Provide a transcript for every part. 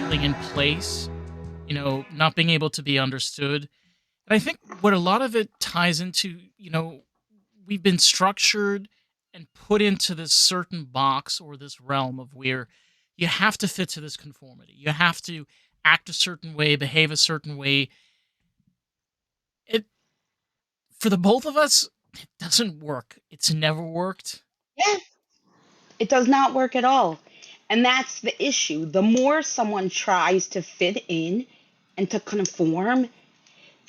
feeling in place, not being able to be understood. And I think what a lot of it ties into, we've been structured and put into this certain box or this realm of where you have to fit to this conformity. You have to act a certain way, behave a certain way. It For the both of us, it doesn't work. It's never worked. Yeah, it does not work at all. And that's the issue. The more someone tries to fit in and to conform,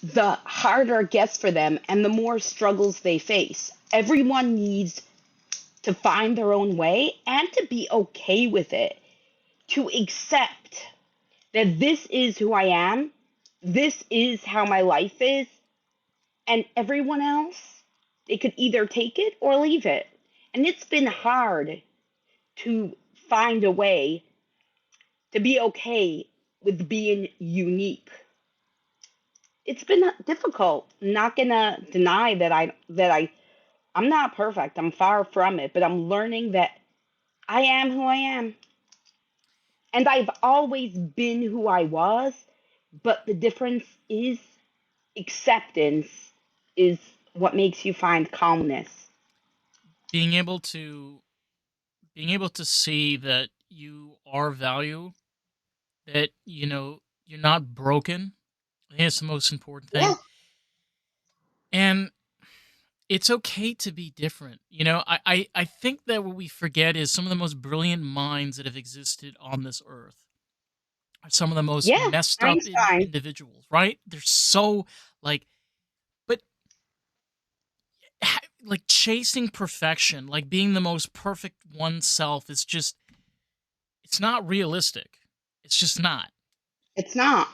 the harder it gets for them and the more struggles they face. Everyone needs to find their own way and to be okay with it, to accept that this is who I am, this is how my life is, and everyone else, they could either take it or leave it. And it's been hard to find a way to be okay with being unique. It's been difficult. I'm not gonna deny I'm not perfect. I'm far from it, but I'm learning that I am who I am. And I've always been who I was, but the difference is acceptance is what makes you find calmness. Being able to being able to see that you are value, that you're not broken. I think it's the most important Yeah, thing. And it's okay to be different. I think that what we forget is some of the most brilliant minds that have existed on this earth are some of the most yeah, messed up Einstein. individuals, right? They're so like, but like chasing perfection, like being the most perfect oneself is just, it's not realistic. It's just not. It's not.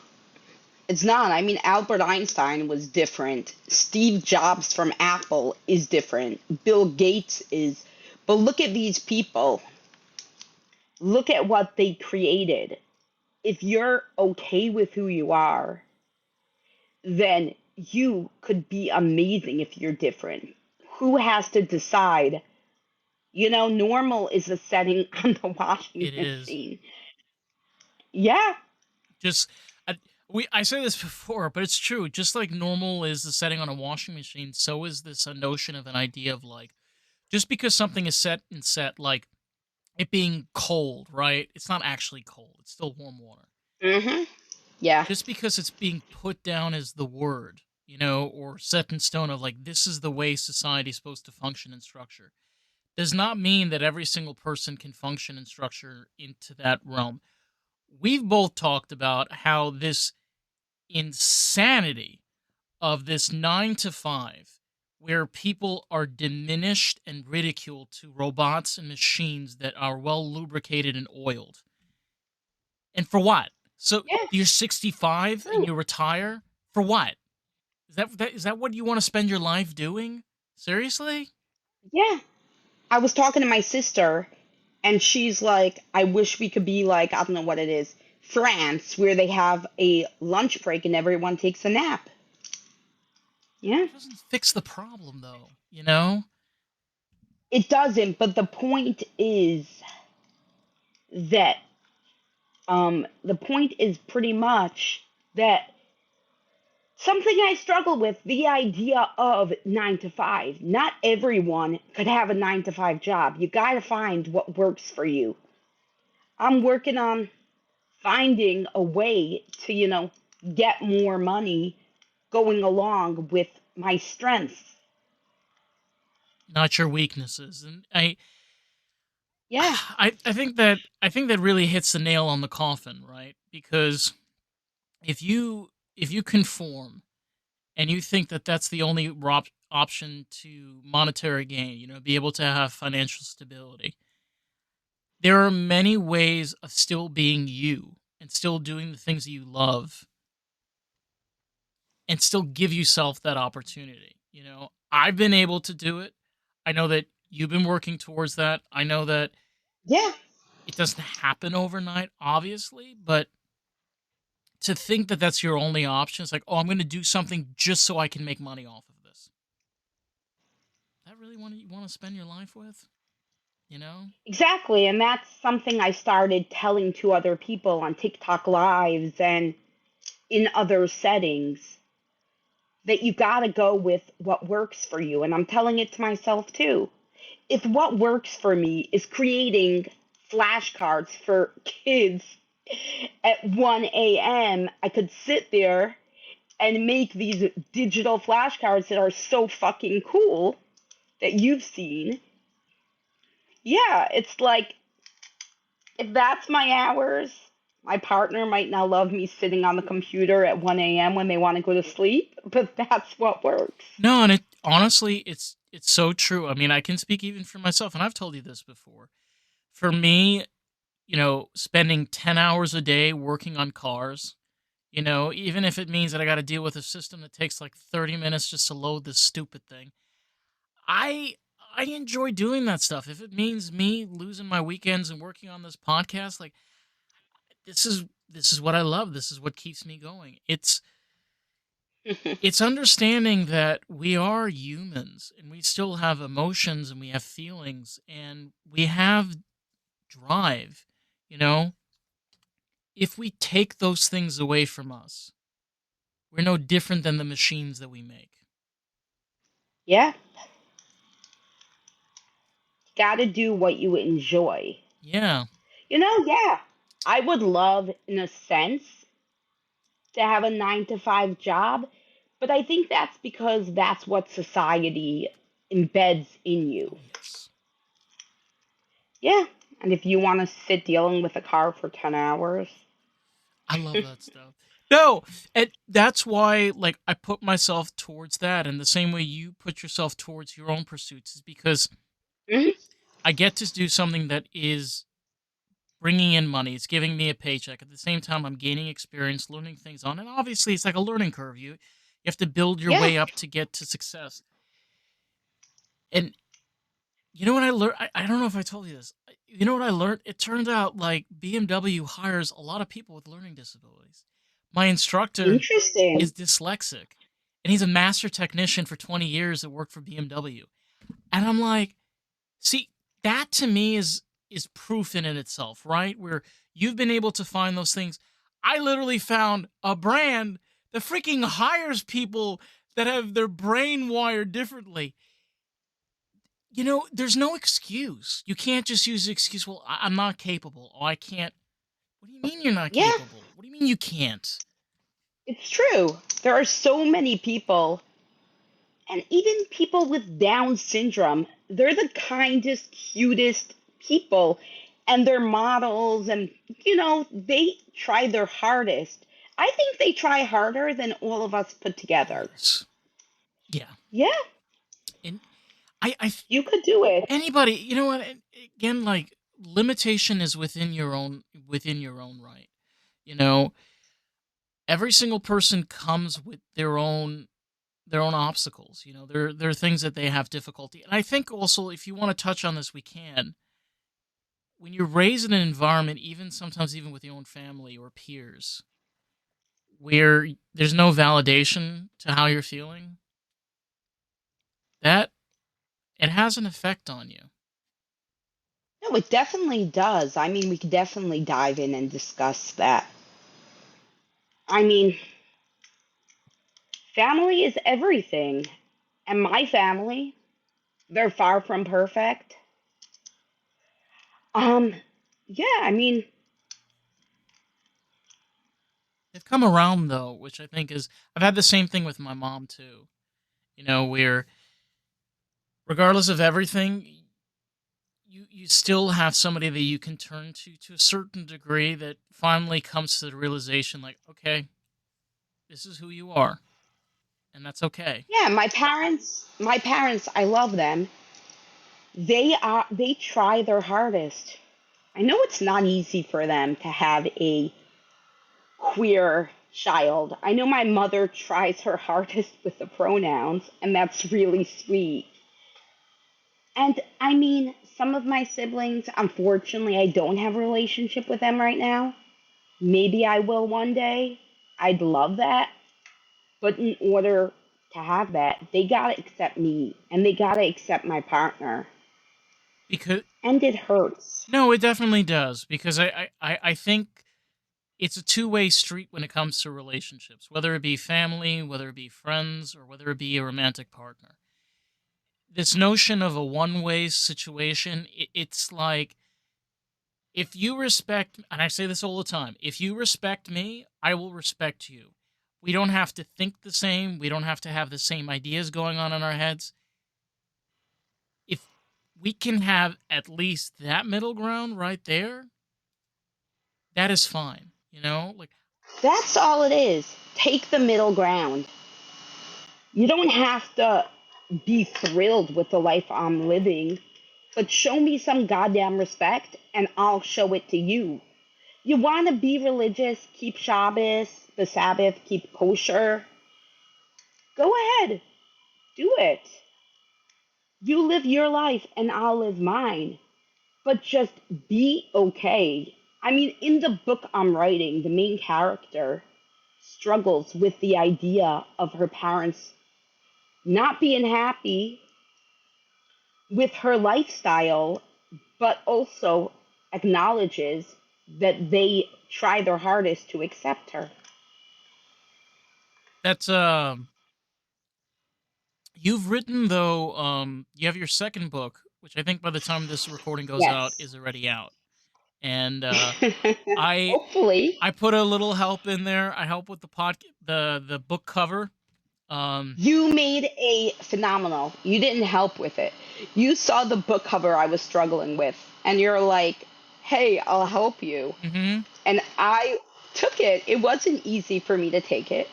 It's not. I mean, Albert Einstein was different. Steve Jobs from Apple is different. Bill Gates is. But look at these people. Look at what they created. If you're okay with who you are, then you could be amazing if you're different. Who has to decide? Normal is the setting on the washing It is. machine. Yeah, Just I say this before, but it's true. Just like normal is the setting on a washing machine, so is this a notion of an idea of like, just because something is set and set, like it being cold, right? It's not actually cold. It's still warm water. hmm, yeah, Just because it's being put down as the word, or set in stone of like this is the way society's supposed to function and structure, does not mean that every single person can function and structure into that realm. We've both talked about how this insanity of this 9 to 5, where people are diminished and ridiculed to robots and machines that are well lubricated and oiled. And for what? So yeah, you're 65 and true. you retire? For what? Is that what you want to spend your life doing? Seriously? Yeah. I was talking to my sister, and she's like, I wish we could be like, I don't know what it is, France, where they have a lunch break and everyone takes a nap. Yeah. It doesn't fix the problem though. It doesn't, but the point is that the point is pretty much that something I struggle with the idea of 9 to 5. Not everyone could have a 9 to 5 job. You got to find what works for you. I'm working on finding a way to, get more money going along with my strengths. Not your weaknesses. And I Yeah. I think that really hits the nail on the coffin, right? Because if you conform and you think that that's the only option to monetary gain, be able to have financial stability, there are many ways of still being you and still doing the things that you love and still give yourself that opportunity. I've been able to do it. I know that you've been working towards that. I know that Yeah. it doesn't happen overnight, obviously, but to think that that's your only option, it's like, oh, I'm going to do something just so I can make money off of this. Is that really what you want to spend your life with? you know? Exactly, and that's something I started telling to other people on TikTok lives and in other settings, that you got to go with what works for you. And I'm telling it to myself too. If what works for me is creating flashcards for kids at 1 a.m., I could sit there and make these digital flashcards that are so fucking cool that you've seen. Yeah, it's like, if that's my hours, my partner might not love me sitting on the computer at 1 a.m. when they want to go to sleep, but that's what works. No, and it honestly, it's so true. I mean, I can speak even for myself, and I've told you this before. For me, spending 10 hours a day working on cars, even if it means that I got to deal with a system that takes like 30 minutes just to load this stupid thing. I I enjoy doing that stuff. If it means me losing my weekends and working on this podcast, like this is what I love. This is what keeps me going. It's understanding that we are humans and we still have emotions and we have feelings and we have drive, you know? If we take those things away from us, we're no different than the machines that we make. Yeah, got to do what you enjoy. Yeah. Yeah, I would love, in a sense, to have a 9 to 5 job, but I think that's because that's what society embeds in you. Oh, yes. Yeah, and if you want to sit dealing with a car for 10 hours, I love that stuff. No, and that's why like I put myself towards that in the same way you put yourself towards your own pursuits is because Mhm. I get to do something that is bringing in money. It's giving me a paycheck. At the same time, I'm gaining experience, learning things on. And obviously, it's like a learning curve. You have to build your Yeah, way up to get to success. And you know what I learned? I don't know if I told you this. You know what I learned? It turned out like BMW hires a lot of people with learning disabilities. My instructor interesting. is dyslexic, and he's a master technician for 20 years that worked for BMW. And I'm like, see, that to me is proof in it itself, right? Where you've been able to find those things. I literally found a brand that freaking hires people that have their brain wired differently. There's no excuse. You can't just use the excuse, well, I'm not capable. Oh, I can't. What do you mean you're not Yeah, capable? What do you mean you can't? it's true. There are so many people, and even people with Down syndrome, they're the kindest, cutest people, and they're models, and they try their hardest. I think they try harder than all of us put Oh, together. yes. Yeah. Yeah, And I you could do it. anybody, you know what? Again, like limitation is within your own right. You know, every single person comes with their own obstacles. There are things that they have difficulty. And I think also, if you want to touch on this, we can. When you're raised in an environment, even sometimes even with your own family or peers, where there's no validation to how you're feeling, that it has an effect on you. No, it definitely does. I mean, we could definitely dive in and discuss that. I mean, family is everything. And my family, they're far from perfect. Um, yeah, I mean, They've come around though, which I think is I've had the same thing with my mom too. Where regardless of everything, you still have somebody that you can turn to a certain degree that finally comes to the realization like, okay, this is who you are, and that's okay. yeah, my parents, I love them. They try their hardest. I know it's not easy for them to have a queer child. I know my mother tries her hardest with the pronouns, and that's really sweet. And I mean, some of my siblings, unfortunately, I don't have a relationship with them right now. Maybe I will one day. I'd love that. But in order to have that, they gotta accept me and they gotta accept my partner. because And it hurts. no, it definitely does because I think it's a two-way street when it comes to relationships, whether it be family, whether it be friends, or whether it be a romantic partner. This notion of a one-way situation, it's like if you respect, and I say this all the time, if you respect me, I will respect you. We don't have to think the same. We don't have to have the same ideas going on in our heads. If we can have at least that middle ground right there, that is fine. You know, like That's all it is. Take the middle ground. You don't have to be thrilled with the life I'm living, but show me some goddamn respect and I'll show it to you. You want to be religious, keep Shabbos, the Sabbath, keep kosher? Go ahead, do it. You live your life and I'll live mine. But just be okay. I mean, in the book I'm writing, the main character struggles with the idea of her parents not being happy with her lifestyle, but also acknowledges that they try their hardest to accept her. that's you've written though you have your second book, which I think by the time this recording goes out Yes. is already out. And I Hopefully. I put a little help in there. I help with the book cover. Um You made a phenomenal. You didn't help with it. You saw the book cover I was struggling with, and you're like, hey, I'll help you. mhm. And I took it. It wasn't easy for me to take it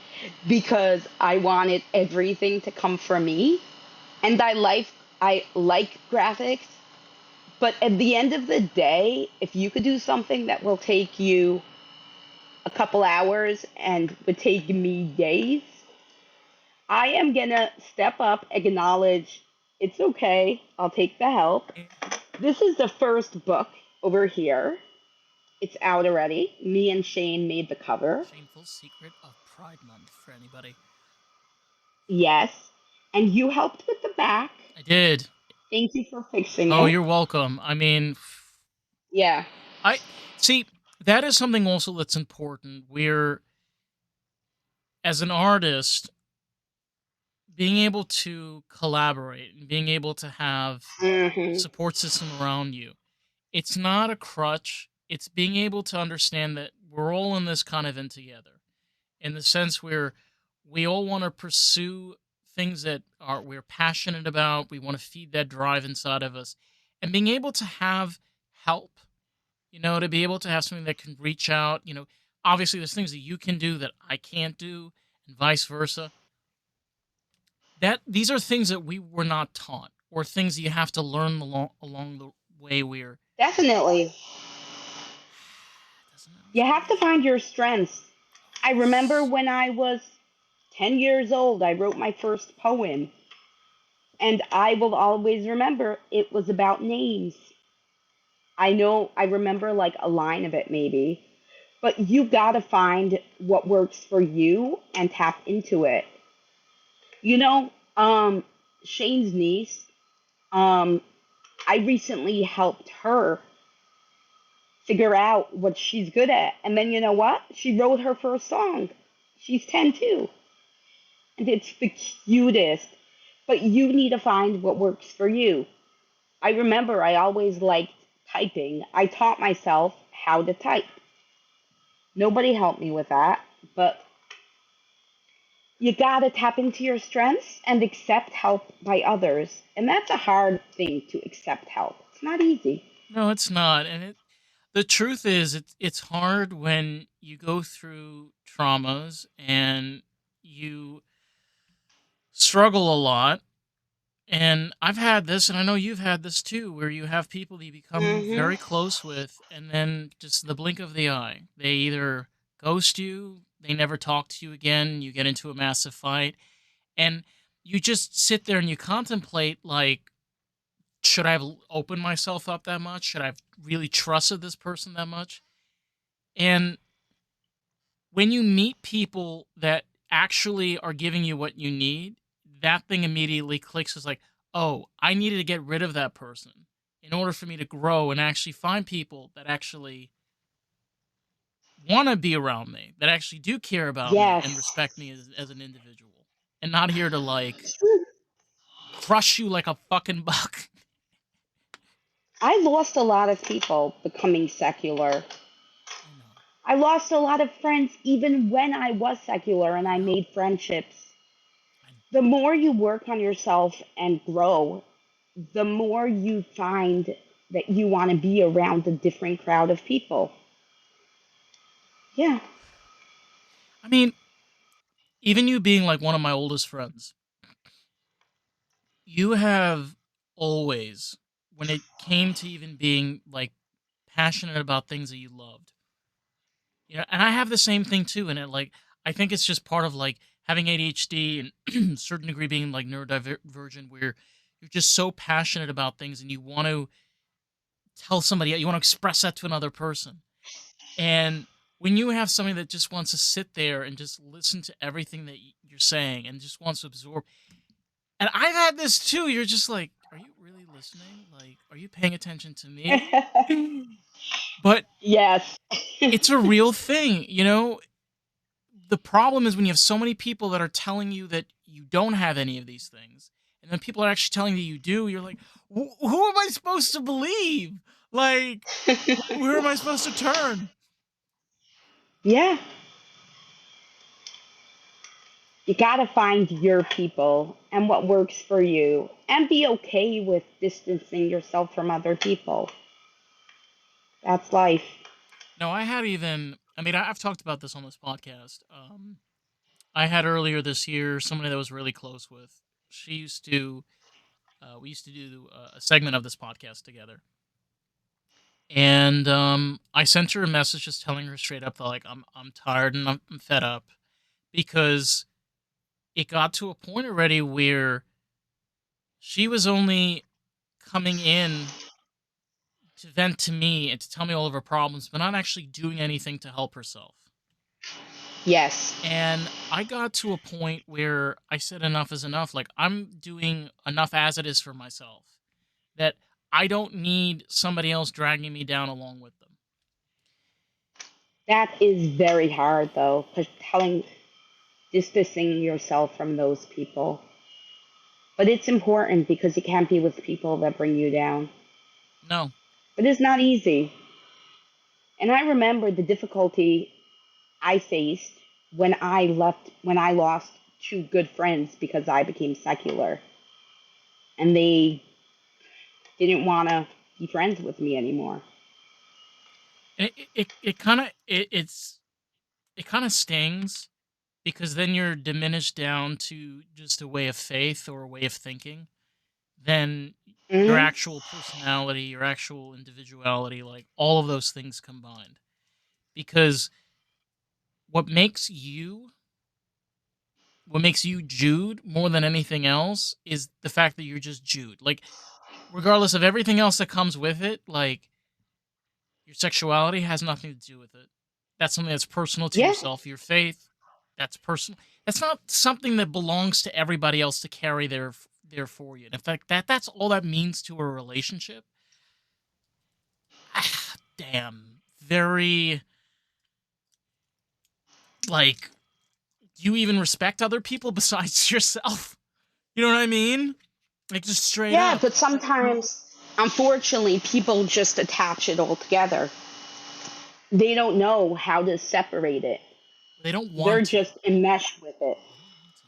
because I wanted everything to come from me. And I like graphics, but at the end of the day, if you could do something that will take you a couple hours and would take me days, I am gonna step up, acknowledge it's okay. I'll take the help. This is the first book over here. It's out already. Me and Shane made the cover. Shameful secret of Pride Month for anybody. Yes. And you helped with the back. I did. Thank you for fixing Oh, it. you're welcome. I mean, Yeah. I see that is something also that's important. We're as an artist being able to collaborate and being able to have a Hmm. support system around you. It's not a crutch. It's being able to understand that we're all in this kind of in together. In the sense where we all want to pursue things that are we're passionate about. We want to feed that drive inside of us. And being able to have help, to be able to have something that can reach out, obviously there's things that you can do that I can't do and vice versa. That these are things that we were not taught or things that you have to learn along the way we're Definitely. doesn't it You feel have to good? find your strengths. I remember Yes. when I was 10 years old, I wrote my first poem. And I will always remember it was about names. I know I remember like a line of it maybe, but you got to find what works for you and tap into it. You know, Shane's niece, um, I recently helped her figure out what she's good at. And then you know what? She wrote her first song. She's 10 too. And it's the cutest. But you need to find what works for you. I remember I always liked typing. I taught myself how to type. Nobody helped me with that, but you gotta tap into your strengths and accept help by others. And that's a hard thing to accept help. It's not easy. No, it's not. And the truth is it's hard when you go through traumas and you struggle a lot. And I've had this, and I know you've had this too, where you have people that you become Hmm. very close with, and then just the blink of the eye, they either ghost you, they never talk to you again, you get into a massive fight, and you just sit there and you contemplate, like, should I have opened myself up that much? Should I have really trusted this person that much? And when you meet people that actually are giving you what you need, that thing immediately clicks as like, oh, I needed to get rid of that person. in order for me to grow and actually find people that actually want to be around me, that actually do care about me and Yes. respect me as an individual, and not here to like crush you like a fucking buck. I lost a lot of people becoming secular. I know. I lost a lot of friends even when I was secular and I I know. made friendships. I, The more you work on yourself and grow, the more you find that you want to be around a different crowd of people. Yeah. I mean, even you being like one of my oldest friends, you have always, when it came to even being like passionate about things that you loved, and I have the same thing too. And like, I think it's just part of like having ADHD and certain degree being like neurodivergent, where you're just so passionate about things and you want to tell somebody, you want to express that to another person. And when you have somebody that just wants to sit there and just listen to everything that you're saying and just wants to absorb, and I've had this too, you're just like, are you really listening? Like, are you paying attention to me? But Yes. it's a real thing. The problem is when you have so many people that are telling you that you don't have any of these things, and then people are actually telling you do, you're like, who am I supposed to believe? Like, where am I supposed to turn? Yeah. You got to find your people and what works for you and be okay with distancing yourself from other people. That's life. No, I mean, I've talked about this on this podcast. I had earlier this year somebody that I was really close with. She used to, we used to do a segment of this podcast together. And I sent her a message just telling her straight up that like I'm tired and I'm fed up because it got to a point already where she was only coming in to vent to me and to tell me all of her problems, but not actually doing anything to help herself. Yes. And I got to a point where I said enough is enough. Like, I'm doing enough as it is for myself that I don't need somebody else dragging me down along with them. That is very hard though, because distancing yourself from those people. But it's important because you can't be with people that bring you down. No, But it's not easy. And I remember the difficulty I faced when I lost two good friends because I became secular. And they didn't want to be friends with me anymore. it kind of it kind of stings because then you're diminished down to just a way of faith or a way of thinking. Then your Hmm. actual personality, your actual individuality, like all of those things combined. Because what makes you what makes you Jude more than anything else is the fact that you're just Jude. Like, regardless of everything else that comes with it, like your sexuality has nothing to do with it. That's something that's personal to Yeah, yourself. Your faith, that's personal. That's not something that belongs to everybody else to carry there for you. And in fact, that's all that means to a relationship. Damn, very like, do you even respect other people besides yourself? You know what I mean? Like, just straight yeah, up. but sometimes, unfortunately, people just attach it all together. They don't know how to separate it. They don't They're want to. just enmeshed with it. They don't want to.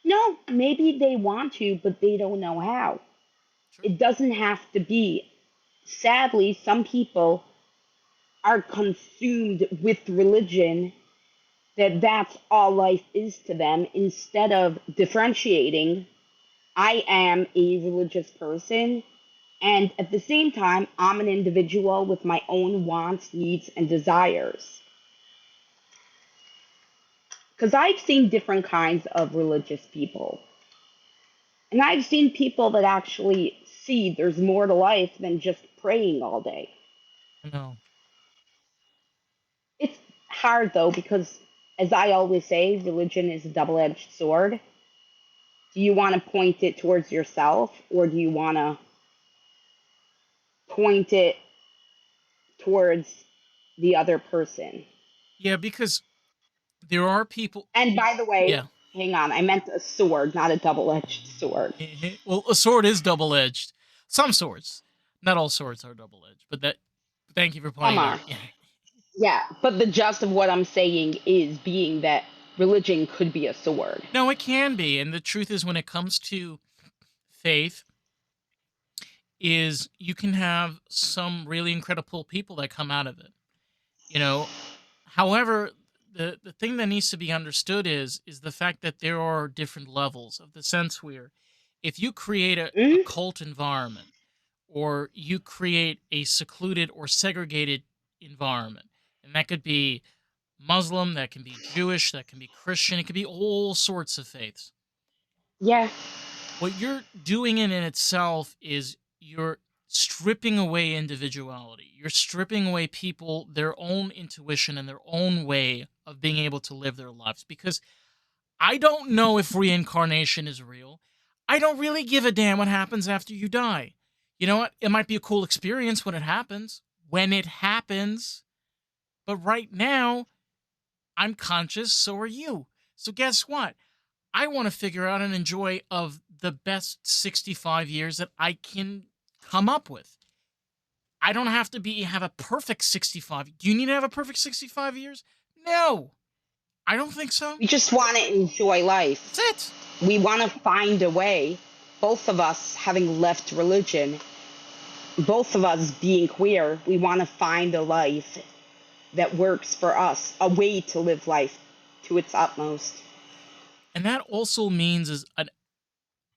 No, maybe they want to, but they don't know how. True. It doesn't have to be. Sadly, some people are consumed with religion that that's all life is to them instead of differentiating. I am a religious person, and at the same time, I'm an individual with my own wants, needs, and desires. Because I've seen different kinds of religious people. And I've seen people that actually see there's more to life than just praying all day. I know. It's hard though, because as I always say, religion is a double edged sword. Do you want to point it towards yourself, or do you want to point it towards the other person. Yeah, because there are people. And by the way, Yeah. hang on, I meant a sword, not a double-edged sword. Well, a sword is double edged. Some swords, not all swords are double edged. But that. Thank you for Some pointing are. out. Yeah. Yeah, but the gist of what I'm saying is being that religion could be a sword. No, it can be, and the truth is, when it comes to faith, is you can have some really incredible people that come out of it. You know, however, the thing that needs to be understood is the fact that there are different levels of the sense where if you create a Mm? cult environment or you create a secluded or segregated environment, and that could be Muslim, that can be Jewish, that can be Christian, it could be all sorts of faiths. Yeah. What you're doing in itself is you're stripping away individuality. You're stripping away people, their own intuition and their own way of being able to live their lives. Because I don't know if reincarnation is real. I don't really give a damn what happens after you die. You know what? It might be a cool experience when it happens. When it happens. But right now, I'm conscious, so are you. So guess what? I want to figure out and enjoy of the best 65 years that I can come up with. I don't have to have a perfect 65. Do you need to have a perfect 65 years? No. I don't think so. We just want to enjoy That's life. it. We want to find a way, both of us having left religion, both of us being queer, we want to find a life that works for us, a way to live life to its utmost. And that also means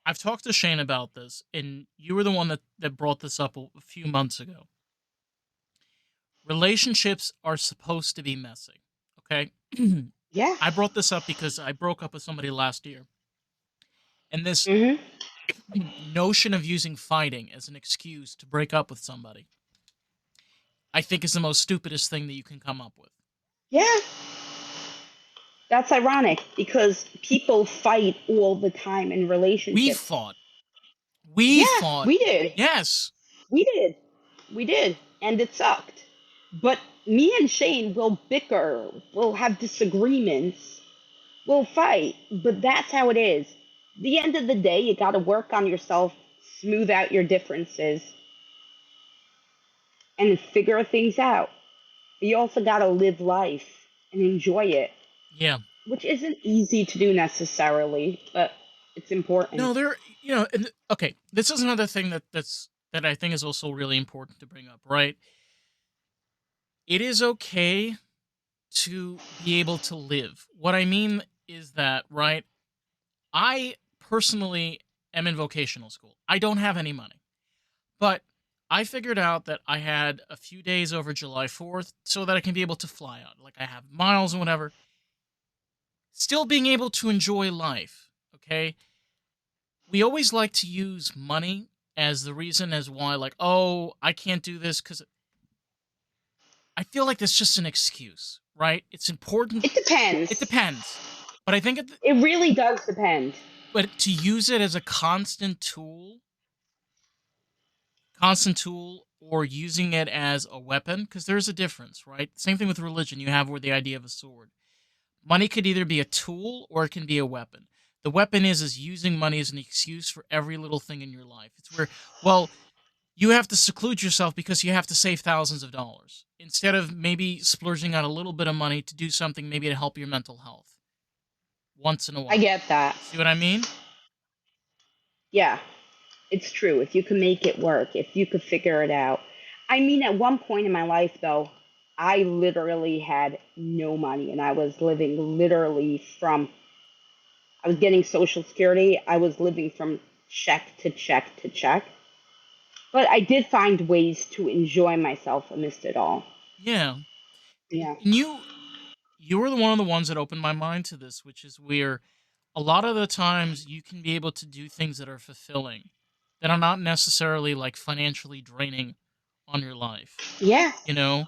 I've talked to Shane about this, and you were the one that brought this up a few months ago. Relationships are supposed to be messy. Okay? Yeah. I brought this up because I broke up with somebody last year. And this Mhm. notion of using fighting as an excuse to break up with somebody, I think is the most stupidest thing that you can come up with. Yeah. That's ironic because people fight all the time in We relationships. fought. We Yeah, fought. we did. Yes. We did. We did. And it sucked. But me and Shane will bicker, we'll have disagreements, we'll fight. But that's how it is. The end of the day, you got to work on yourself, smooth out your differences, and figure things out. You also got to live life and enjoy it, Yeah. which isn't easy to do necessarily, but it's important. No, and, okay, this is another thing that I think is also really important to bring up, right? It is okay to be able to live. What I mean is that, right? I personally am in vocational school. I don't have any money. But I figured out that I had a few days over July 4th so that I can be able to fly out. Like I have miles and whatever. Still being able to enjoy life. Okay. We always like to use money as the reason as why, like, oh, I can't do this because I feel like that's just an excuse, right? It's important. It depends. It depends. But I think, It really does depend. but to use it as a constant tool or using it as a weapon, because there's a difference, right? Same thing with religion. You have where the idea of a sword. Money could either be a tool or it can be a weapon. The weapon is using money as an excuse for every little thing in your life. It's where, well, you have to seclude yourself because you have to save thousands of dollars instead of maybe splurging out a little bit of money to do something maybe to help your mental health once in a I while. get that. See what I mean? Yeah, it's true. If you can make it work, if you could figure it out. I mean, at one point in my life, though, I literally had no money and I was living literally from, I was getting Social Security. I was living from check to check to check. But I did find ways to enjoy myself amidst it all. Yeah. Yeah. And you were the one of the ones that opened my mind to this, which is where a lot of the times you can be able to do things that are fulfilling, that are not necessarily like financially draining on your life. Yeah, You know,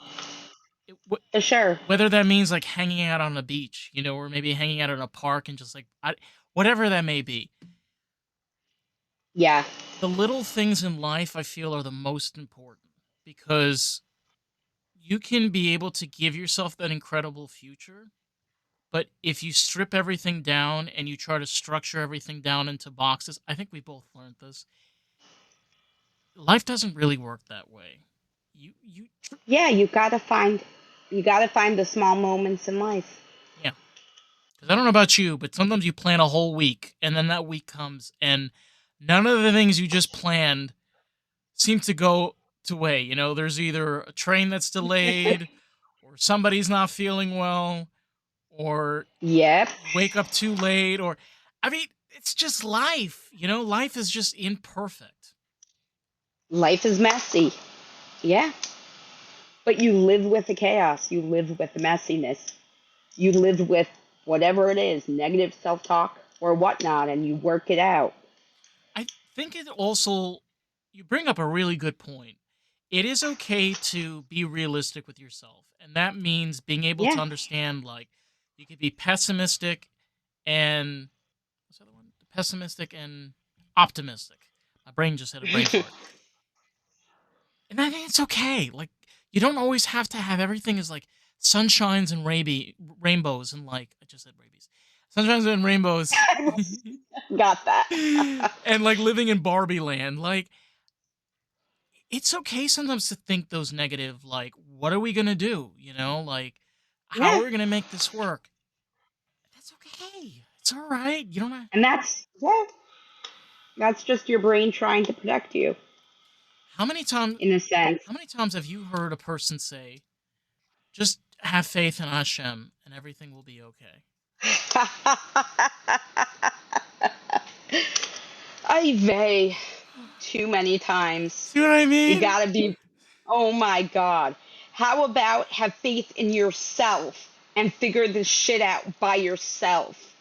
it, for sure. whether that means like hanging out on a beach, or maybe hanging out in a park and just like whatever that may be. Yeah. The little things in life I feel are the most important. because you can be able to give yourself that incredible future. But if you strip everything down and you try to structure everything down into boxes, I think we both learned this. Life doesn't really work that way. You Yeah, you gotta find the small moments in life. yeah. Because I don't know about you, but sometimes you plan a whole week, and then that week comes, and none of the things you just planned seem to go to way. There's either a train that's delayed, or somebody's not feeling well, or Yep. you wake up too late, or I mean, it's just life. Life is just imperfect. Life is messy. Yeah. But you live with the chaos. You live with the messiness. You live with whatever it is, negative self talk or whatnot, and you work it out. I think it also, you bring up a really good point. It is okay to be realistic with yourself, and that means being able to Yeah. understand, like, you could be pessimistic and what's the other one? Pessimistic and optimistic. My brain just had a brain fart. And I think it's okay. Like, you don't always have to have everything as like sunshines and rainbows and, like, I just said rabies. Sunshines and rainbows. Got that. And like living in Barbie land. Like, it's okay sometimes to think those negative, like, what are we gonna do? Like, how Yeah. are we gonna make this work? That's okay. It's all right. You don't have, And that's just your brain trying to protect you how many times in a sense. how many times have you heard a person say, just have faith in Hashem and everything will be okay? I vey too many times. See what I You mean? gotta be, oh my God. How about have faith in yourself and figure this shit out by yourself?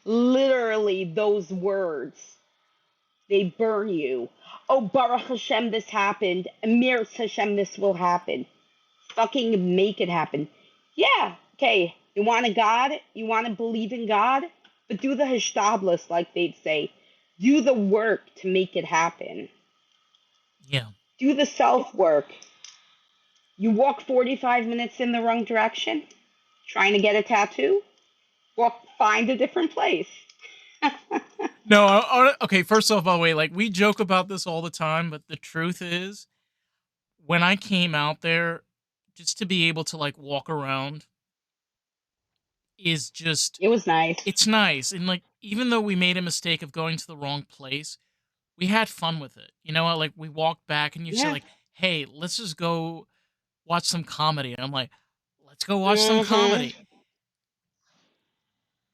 Literally, those words, they burn you. Oh, Baruch Hashem, this happened. Amir Hashem, this will happen. Fucking make it happen. Yeah, okay. You want a God? You want to believe in God? But do the hashtablis, like they'd say. Do the work to make it happen. Yeah. Do the self work. You walk 45 minutes in the wrong direction, trying to get a tattoo? Find a different place. No, okay, first off, by the way, like, we joke about this all the time, but the truth is, when I came out there, just to be able to, like, walk around is just, It was nice. it's nice. And, like, even though we made a mistake of going to the wrong place, we had fun with it. Like, we walked back and you said, Yeah. like, hey, let's just go watch some comedy. And I'm like, let's go watch some Mm-hmm. comedy.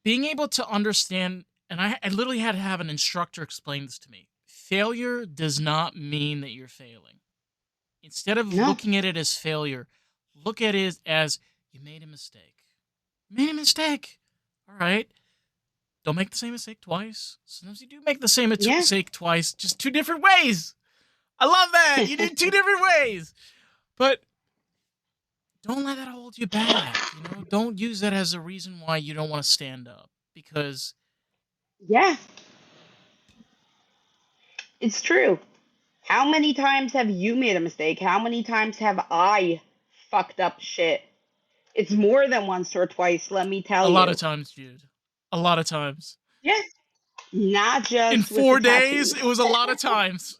Being able to understand, and I literally had to have an instructor explain this to me. Failure does not mean that you're failing. Instead of No. looking at it as failure, look at it as, you made a mistake. You made a mistake. All right. Don't make the same mistake twice. Sometimes you do make the same Yeah. mistake twice, just two different ways. I love that. You did two different ways. But don't let that hold you back. Don't use that as a reason why you don't want to stand up, because Yeah. It's true. How many times have you made a mistake? How many times have I fucked up shit? It's more than once or twice, let me a tell lot of you. times, Jude. A lot of times. Yeah. Not In just with the 4 days, tattoos. it was a lot of times.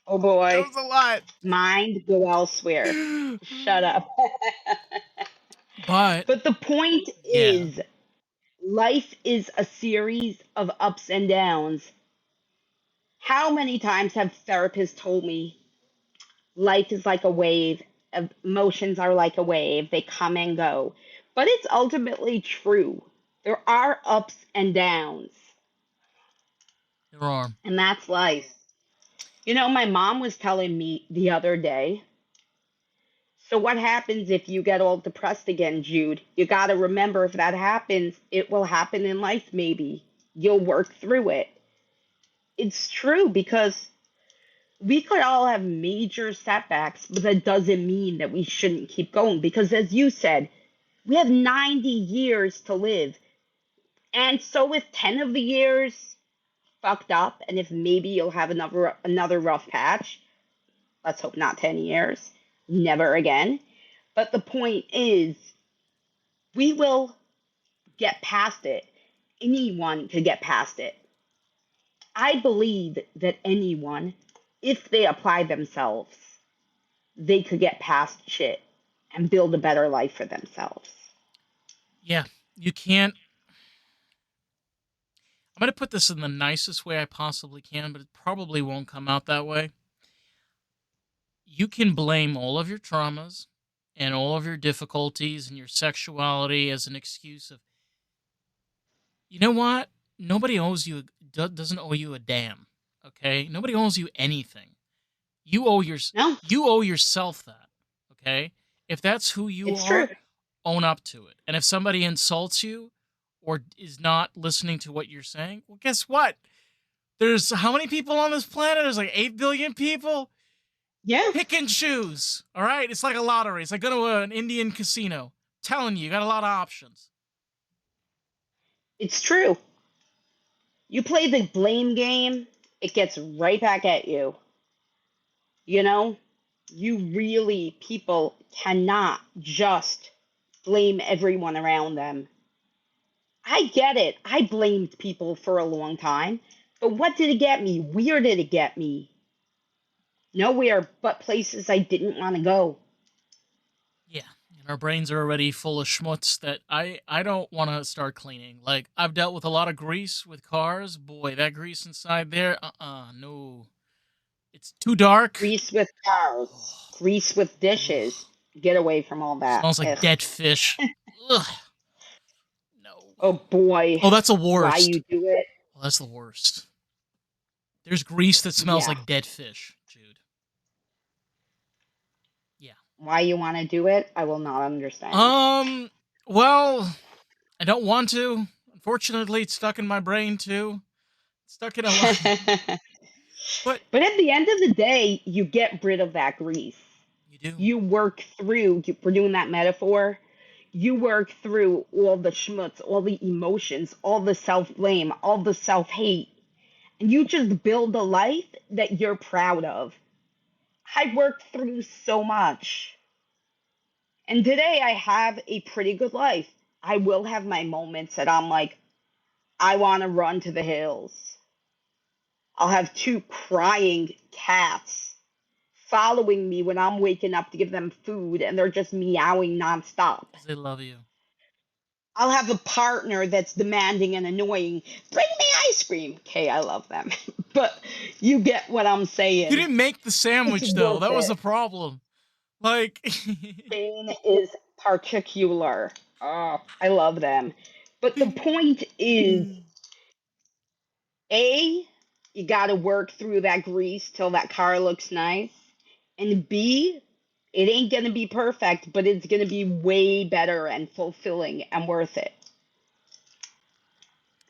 Oh It boy. was a lot. Mind go elsewhere. Shut up. But But the point yeah, is, life is a series of ups and downs. How many times have therapists told me life is like a wave, emotions are like a wave, they come and go? But it's ultimately true. There are ups and downs, there are. and that's life. My mom was telling me the other day, so what happens if you get all depressed again, Jude? You got to remember, if that happens, it will happen in life maybe. You'll work through it. It's true, because we could all have major setbacks, but that doesn't mean that we shouldn't keep going, because as you said, we have 90 years to live. And so if 10 of the years fucked up, and if maybe you'll have another rough patch, Let's hope not 10 years. Never again. But the point is, we will get past it. Anyone could get past it. I believe that anyone, if they apply themselves, they could get past shit and build a better life for themselves. Yeah, you can't. I'm going to put this in the nicest way I possibly can, but it probably won't come out that way. You can blame all of your traumas and all of your difficulties and your sexuality as an excuse of, you know what? Nobody owes you, doesn't owe you a damn. Okay? Nobody owes you anything. You owe your, No, you owe yourself that. Okay? If that's who you it's true. are, own up to it. And if somebody insults you or is not listening to what you're saying, well, guess what? There's how many people on this planet? There's like 8 billion people. Yeah, Pick and choose. All right? It's like a lottery. It's like go to an Indian casino. I'm telling you, you got a lot of options. it's true. You play the blame game, it gets right back at you. You know, you really, people cannot just blame everyone around them. I get it. I blamed people for a long time. But what did it get me? Where did it get me? Nowhere but places I didn't want to go. Yeah. And our brains are already full of schmutz that I don't want to start cleaning. Like, I've dealt with a lot of grease with cars. Boy, that grease inside there, no. It's too dark. Grease with cars, Oh, grease with ugh. dishes. Get away from all that. Smells like Ugh. dead fish. Ugh. No. Oh boy, Oh, that's the why worst. you do it? Oh, that's the worst. There's grease that smells Yeah. like dead fish, Jude. Yeah. Why you want to do it? I will not understand. Um, well, I don't want to. Unfortunately, it's stuck in my brain too. It's stuck in a lot. But But at the end of the day, you get rid of that grease. you do. You work through, we're doing that metaphor, you work through all the schmutz, all the emotions, all the self blame, all the self hate, and you just build a life that you're proud of. I worked through so much. And today I have a pretty good life. I will have my moments that I'm like, I want to run to the hills. I'll have two crying cats following me when I'm waking up to give them food and they're just meowing nonstop. Because they love you. I'll have a partner that's demanding and annoying. Bring me ice cream. Okay, I love them. But you get what I'm You saying. didn't make the It's sandwich though. worth That was it. the problem. Like, Spain is particular. Oh, I love them. But the point is, A, you got to work through that grease till that car looks nice. And B, it ain't going to be perfect, but it's going to be way better and fulfilling and worth it.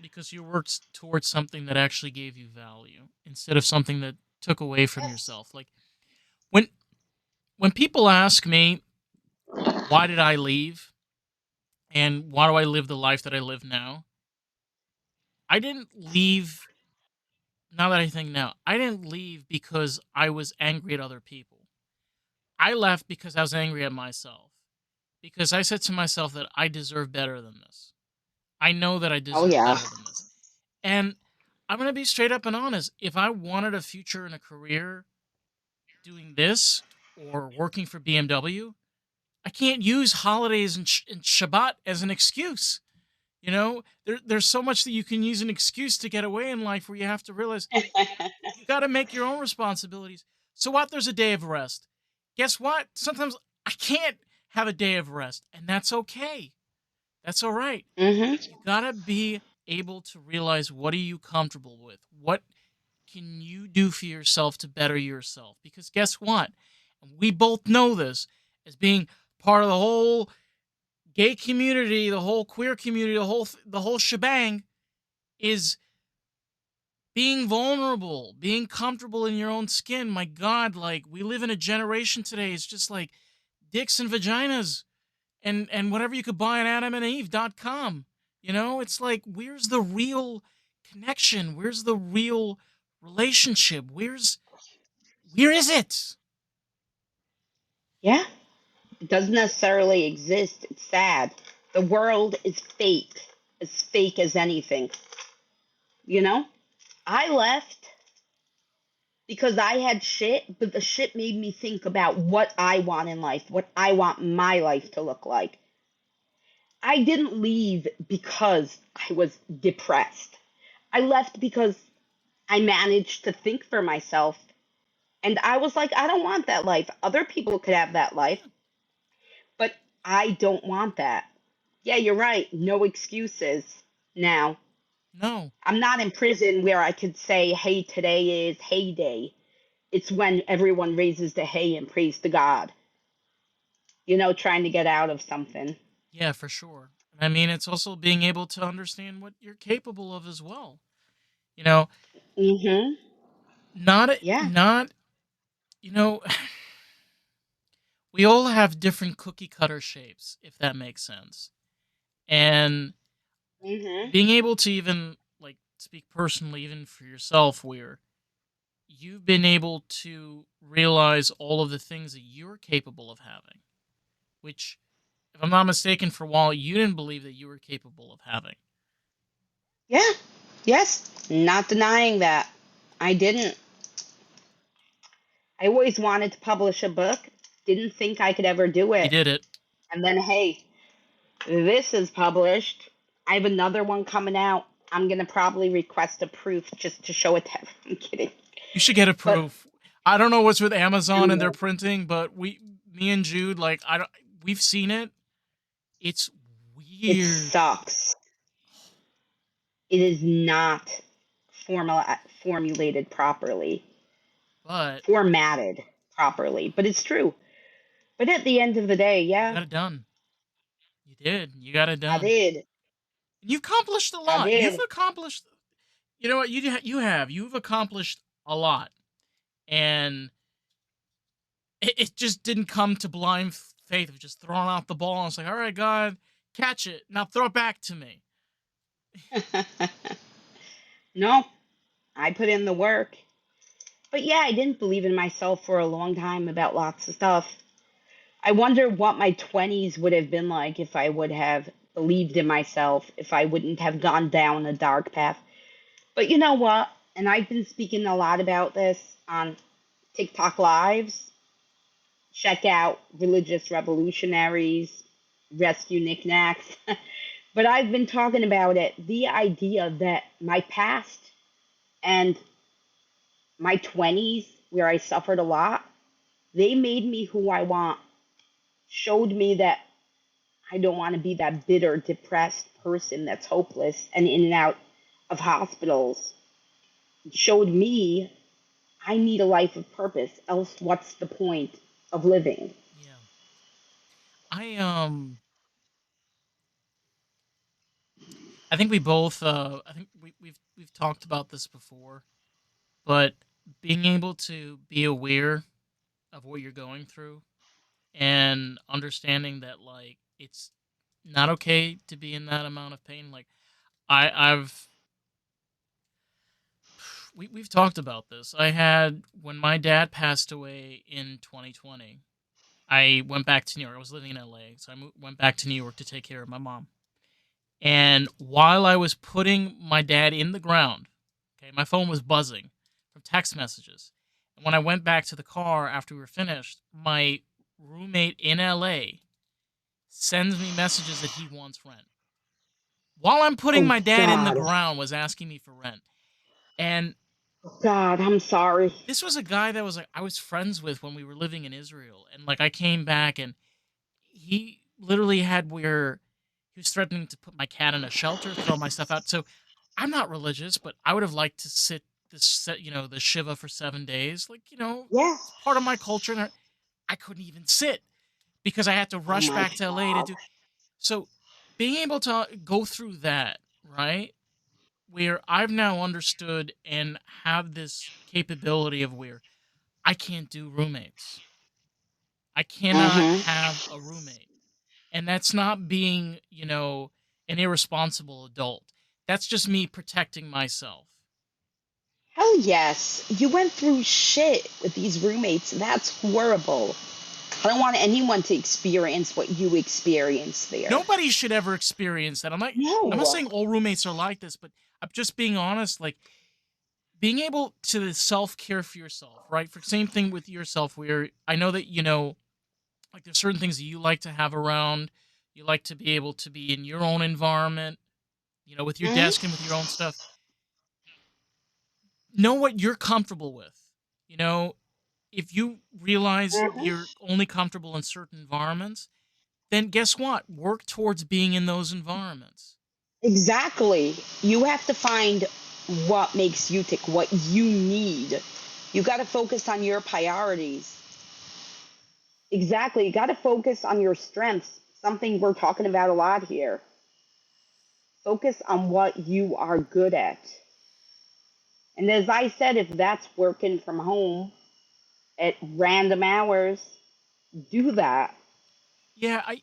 because you worked towards something that actually gave you value instead of something that took away from Yes. yourself. Like when when people ask me why did I leave and why do I live the life that I live now, I didn't leave. Now that I think now, I didn't leave because I was angry at other people. I left because I was angry at myself. Because I said to myself that I deserve better than this. I know that I Oh, deserve yeah. better than this. And I'm going to be straight up and honest. If I wanted a future and a career doing this or working for BMW, I can't use holidays and Shabbat as an excuse. You know, there's so much that you can use an excuse to get away in life where you have to realize you got to make your own responsibilities. So what? There's a day of rest. Guess what? Sometimes I can't have a day of rest, and that's okay. That's all right. Hmm. You got to be able to realize what are you comfortable with? What can you do for yourself to better yourself? Because guess what? And we both know this as being part of the whole gay community, the whole queer community, the whole shebang is being vulnerable, being comfortable in your own skin. My God, like we live in a generation today. It's just like dicks and vaginas and whatever you could buy on AdamandEve.com. You know, it's like where's the real connection? Where's the real relationship? Where is it? Yeah, it doesn't necessarily exist. It's sad. The world is fake, as fake as anything. You know? I left because I had shit, but the shit made me think about what I want in life, what I want my life to look like. I didn't leave because I was depressed. I left because I managed to think for myself. And I was like, I don't want that life. Other people could have that life, Yeah. but I don't want that. Yeah, you're right. No excuses now. No. I'm not in prison where I could say, hey, today is hay day. It's when everyone raises the hay and prays to God, trying to get out of something. Yeah, for sure. And I mean, it's also being able to understand what you're capable of as well. You know, Mm-hmm. not Yeah. not you know, we all have different cookie cutter shapes, if that makes sense. And Mm-hmm. being able to even like speak personally, even for yourself, where you've been able to realize all of the things that you're capable of having, which, if I'm not mistaken, for a while you didn't believe that you were capable of having. Yeah. Yes. Not denying that. I didn't. I always wanted to publish a book. Didn't think I could ever do You it. did it. And then, hey, this is published. I have another one coming out. I'm going to probably request a proof just to show it to I'm kidding. You should get a But proof. I don't know what's with Amazon and their anyway, printing, but me and Jude, like, I don't, we've seen it. It's it weird, sucks. It is not formulated properly, but formatted properly. But it's true. But at the end of the day, you yeah, got it done. You did. You got it I done. did. And you've accomplished a I lot. You've did. accomplished. You know what? You have. You've accomplished a lot, and it just didn't come to blind faith of just throwing out the ball. And it's like, all right, God, catch it now, throw it back to me. No, I put in the work. But yeah, I didn't believe in myself for a long time about lots of stuff. I wonder what my 20s would have been like if I would have believed in myself, if I wouldn't have gone down a dark path. But you know what? And I've been speaking a lot about this on TikTok Lives. Check out Religious Revolutionaries, Rescue Knickknacks. But I've been talking about it, the idea that my past and my 20s, where I suffered a lot, they made me who I want, showed me that I don't want to be that bitter, depressed person that's hopeless and in and out of hospitals. It showed me I need a life of purpose, else, what's the point of living? Yeah. I I think we both I think we've talked about this before, but being able to be aware of what you're going through and understanding that like it's not okay to be in that amount of pain. Like I've we've talked about this. I had when my dad passed away in 2020. I went back to New York. I was living in LA, so went back to New York to take care of my mom. And while I was putting my dad in the ground, okay, my phone was buzzing from text messages. And when I went back to the car after we were finished, my roommate in LA sends me messages that he wants rent. While I'm putting Oh my dad in the God. ground was asking me for rent. And Oh God, I'm sorry. this was a guy that was like I was friends with when we were living in Israel. And like I came back and he literally had where he was threatening to put my cat in a shelter, throw my stuff out. So I'm not religious, but I would have liked to sit the Shiva for 7 days. Like, Yeah. it's part of my culture. And I couldn't even sit because I had to Oh rush my back to LA to God. do. So being able to go through that, right? Where I've now understood and have this capability of where I can't do roommates. I cannot Mm-hmm. have a roommate. And that's not being, an irresponsible adult. That's just me protecting myself. Hell yes. You went through shit with these roommates. That's horrible. I don't want anyone to experience what you experienced there. Nobody should ever experience that. I'm not No. saying all roommates are like this, but I'm just being honest. Like being able to self care for yourself, right? For same thing with yourself, where I know that like there's certain things that you like to have around. You like to be able to be in your own environment, with your desk and with your own stuff. Know what you're comfortable with. You know, if you realize Mhm. you're only comfortable in certain environments, then guess what? Work towards being in those environments. Exactly. You have to find what makes you tick, what you need. You got to focus on your priorities. Exactly. You got to focus on your strengths, something we're talking about a lot here. Focus on what you are good at. And as I said, if that's working from home at random hours, do that. Yeah, I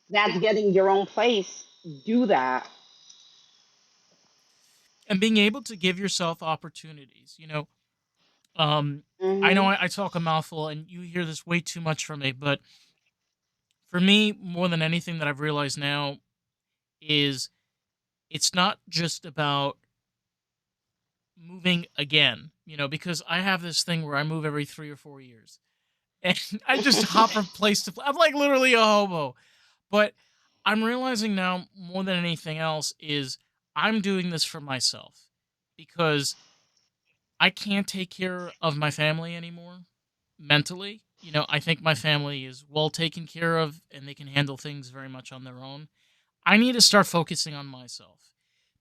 That's getting your own place. Do that. and being able to give yourself opportunities. Um, I know Hmm. I talk a mouthful, and you hear this way too much from me, but for me, more than anything that I've realized now is it's not just about moving again. Because I have this thing where I move every 3 or 4 years, and I just hop from place to place. I'm like literally a hobo. But I'm realizing now more than anything else is I'm doing this for myself because I can't take care of my family anymore mentally. I think my family is well taken care of and they can handle things very much on their own. I need to start focusing on myself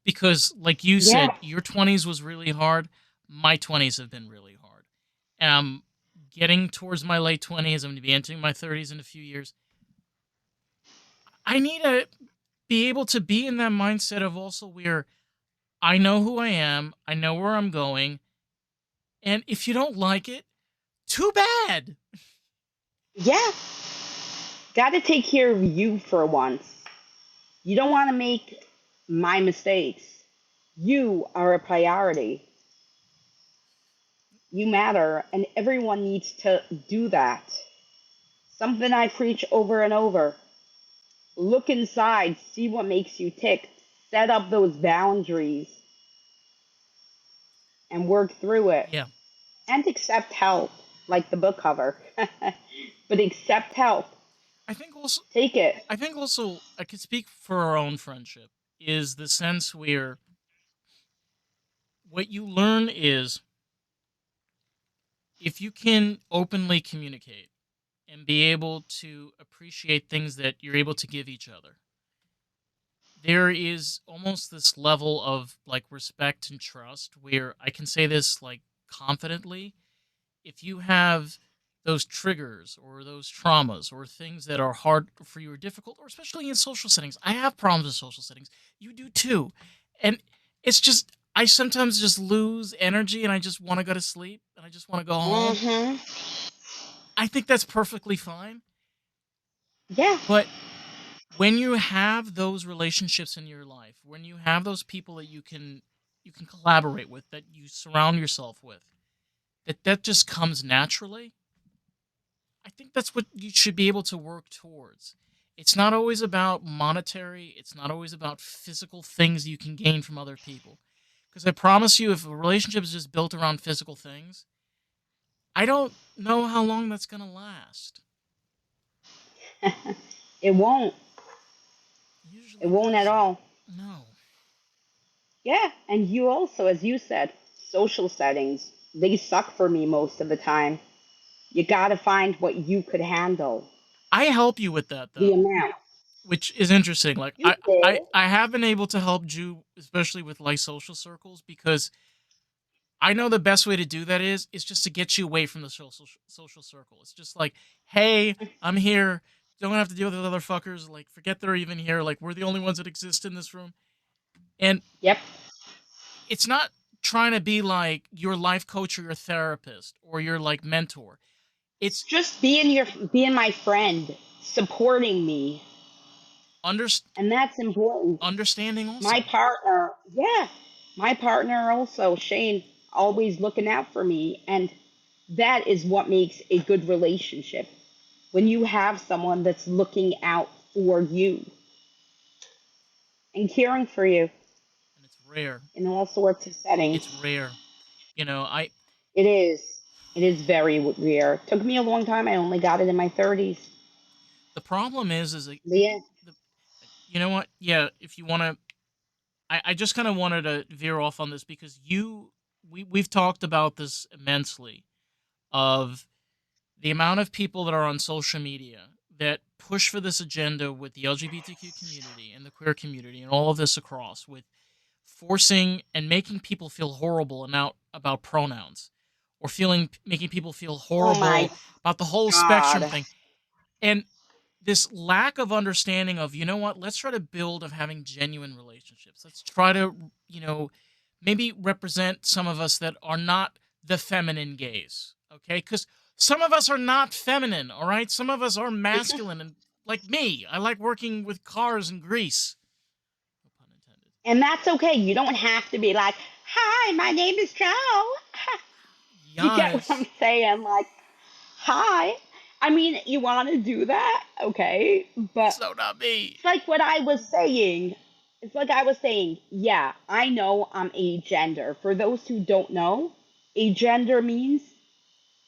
because, like you Yeah. said, your 20s was really hard. My 20s have been really hard. And I'm getting towards my late 20s. I'm going to be entering my 30s in a few years. I need to be able to be in that mindset of also where I know who I am, I know where I'm going, and if you don't like it, too bad. Yeah. Got to take care of you for once. You don't want to make my mistakes. You are a priority. You matter, and everyone needs to do that. Something I preach over and over. Look inside, see what makes you tick, set up those boundaries, and work through it. Yeah. And accept help, like the book cover. But accept help. I think also Take it. I could speak for our own friendship is the sense where what you learn is if you can openly communicate and be able to appreciate things that you're able to give each other, there is almost this level of like respect and trust where I can say this like confidently. If you have those triggers or those traumas or things that are hard for you or difficult, or especially in social settings, I have problems with social settings. You do too. And it's just, I sometimes just lose energy and I just want to go to sleep and I just want to go home. Hmm. I think that's perfectly fine. Yeah. But when you have those relationships in your life, when you have those people that you can collaborate with, that you surround yourself with, that just comes naturally. I think that's what you should be able to work towards. It's not always about monetary, it's not always about physical things you can gain from other people. Because I promise you, if a relationship is just built around physical things, I don't know how long that's going to last. It won't. It It usually won't at doesn't. all. No. Yeah. And you also, as you said, social settings, they suck for me most of the time. You got to find what you could handle. I help you with that, The though, amount. which is interesting. Like, You I, did. I have been able to help you, especially with like social circles, because I know the best way to do that is just to get you away from the social circle. It's just like, hey, I'm here. Don't have to deal with those other fuckers. Like, forget they're even here. Like, we're the only ones that exist in this room. And Yep. it's not trying to be like your life coach or your therapist or your like mentor. It's It's just being my friend, supporting me, under, and that's important. understanding My also. partner, yeah, my partner also, Shane, always looking out for me, and that is what makes a good relationship when you have someone that's looking out for you and caring for you And it's rare. in all sorts of settings. It's rare. You know, I It is. It is very rare. Took me a long time. I only got it in my 30s. the problem is like But yeah. the you know what? Yeah, if you want to I just kind of wanted to veer off on this because we've talked about this immensely of the amount of people that are on social media that push for this agenda with the LGBTQ community and the queer community and all of this across with forcing and making people feel horrible about pronouns or making people feel Oh my horrible about the whole spectrum God. thing. And this lack of understanding of, you know what, let's try to build of having genuine relationships. Let's try to, you know, maybe represent some of us that are not the feminine gaze, okay? Because some of us are not feminine, all right? Some of us are masculine, and like me, I like working with cars and grease. No pun intended. And that's okay. You don't have to be like, hi, my name is Joe. You get what I'm Yes. saying? Like, hi. I mean, you want to do that? Okay. But So not me. it's like what I was saying. It's like I was saying, yeah, I know I'm agender. For those who don't know, agender means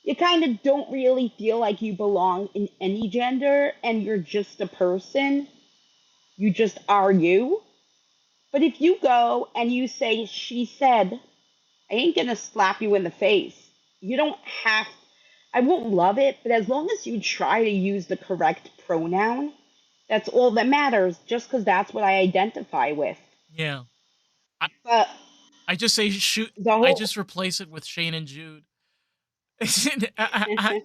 you kind of don't really feel like you belong in any gender and you're just a person. You just are you. But if you go and you say, she said, I ain't gonna slap you in the face. You don't have, I won't love it, but as long as you try to use the correct pronoun, that's all that matters, just because that's what I identify with. Yeah. I, But I just say shoot. the I whole, just replace it with Shane and Jude.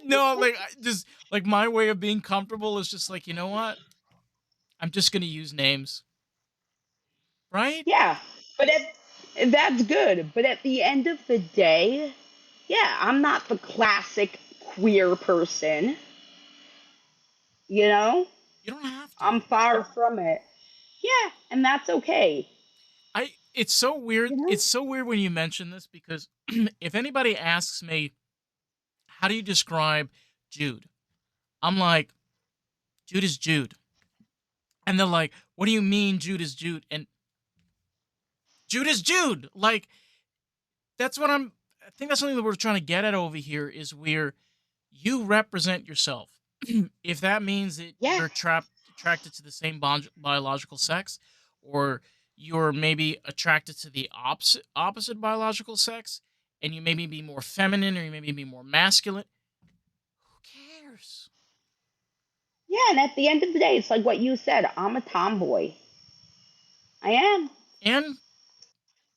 No, like I just like my way of being comfortable is just like, you know what? I'm just gonna use names, right? yeah, but that's good. But at the end of the day, yeah, I'm not the classic queer person, you know? You don't have to. I'm far from it. Yeah, and that's okay, I it's so weird. you know? It's so weird when you mention this because if anybody asks me, how do you describe Jude? I'm like, Jude is Jude. And they're like, what do you mean Jude is Jude? And Jude is Jude. Like, that's what I think that's something that we're trying to get at over here is where you represent yourself. If that means that Yeah. you're attracted to the same biological sex, or you're maybe attracted to the opposite biological sex, and you maybe be more feminine or you maybe be more masculine, who cares? Yeah, and at the end of the day, it's like what you said. I'm a tomboy. I am. And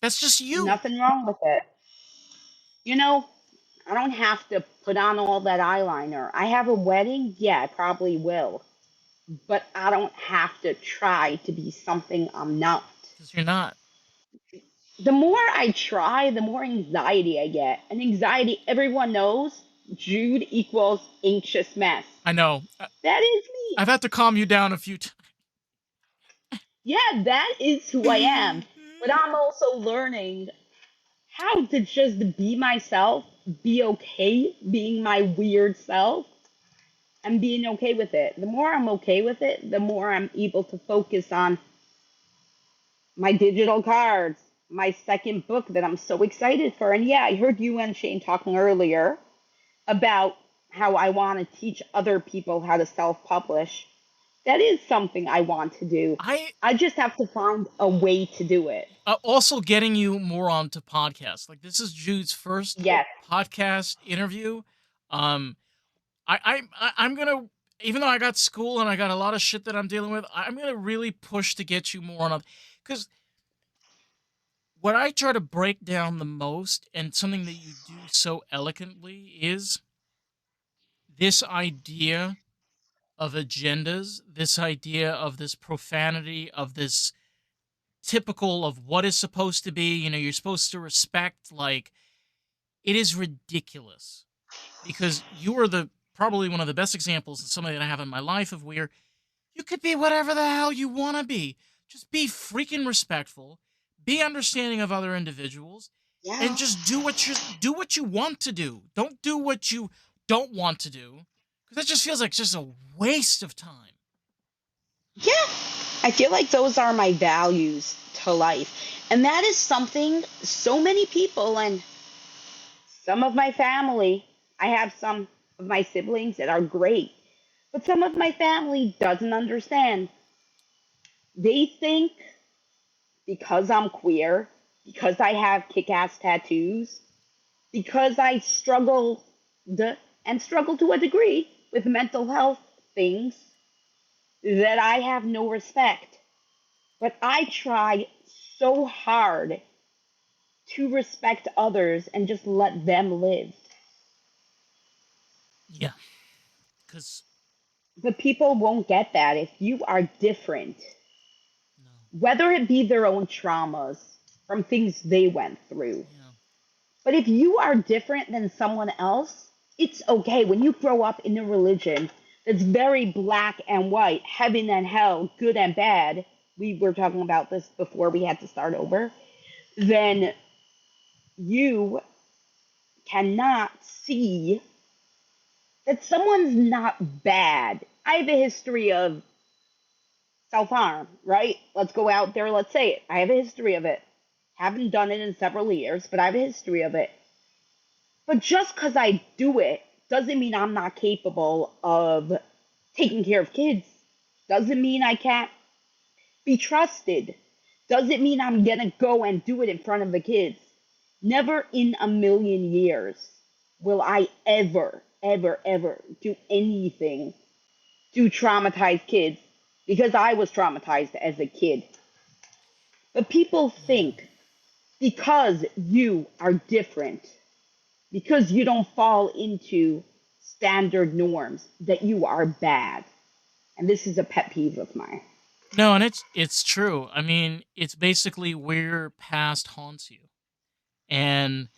that's just you. Nothing wrong with it. You know, I don't have to put on all that eyeliner. I have a wedding. Yeah, I probably will. But I don't have to try to be something I'm not. Because you're not. The more I try, the more anxiety I get. And anxiety, everyone knows, Jude equals anxious mess. I know. That is me. I've had to calm you down a few times. Yeah, that is who I am. But I'm also learning how to just be myself, be okay being my weird self, and being okay with it. The more I'm okay with it, the more I'm able to focus on my digital cards, my second book that I'm so excited for. And yeah, I heard you and Shane talking earlier about how I want to teach other people how to self publish. That is something I want to do. I I just have to find a way to do it. also getting you more onto podcasts. Like this is Jude's first Yes. podcast interview. Um, I'm gonna, even though I got school and I got a lot of shit that I'm dealing with, I'm gonna really push to get you more on, because what I try to break down the most and something that you do so eloquently is this idea of agendas, this idea of this profanity, of this typical of what is supposed to be. You know, you're supposed to respect, like, it is ridiculous because you are the probably one of the best examples of somebody that I have in my life of where you could be whatever the hell you want to be. Just be freaking respectful, be understanding of other individuals, and Yeah. just do what you want to do. Don't do what you don't want to do. Because that just feels like just a waste of time. Yeah, I feel like those are my values to life. And that is something so many people and some of my family, I have some of my siblings that are great, but some of my family doesn't understand. They think because I'm queer, because I have kick ass tattoos, because I struggle and struggle to a degree with mental health things, that I have no respect. But I try so hard to respect others and just let them live. Yeah, because But people won't get that if you are different, no, whether it be their own traumas from things they went through. yeah, But if you are different than someone else, it's okay. When you grow up in a religion that's very black and white, heaven and hell, good and bad, we were talking about this before we had to start over, then you cannot see that someone's not bad. I have a history of self harm, right? Let's go out there, let's say it. I have a history of it. Haven't done it in several years, but I have a history of it. But just because I do it doesn't mean I'm not capable of taking care of kids. Doesn't mean I can't be trusted. Doesn't mean I'm going to go and do it in front of the kids. Never in a million years will I ever, ever, ever do anything to traumatize kids because I was traumatized as a kid. But people yeah. think because you are different, because you don't fall into standard norms, that you are bad. And this is a pet peeve of mine. No, and it's true. I mean, it's basically where past haunts you, and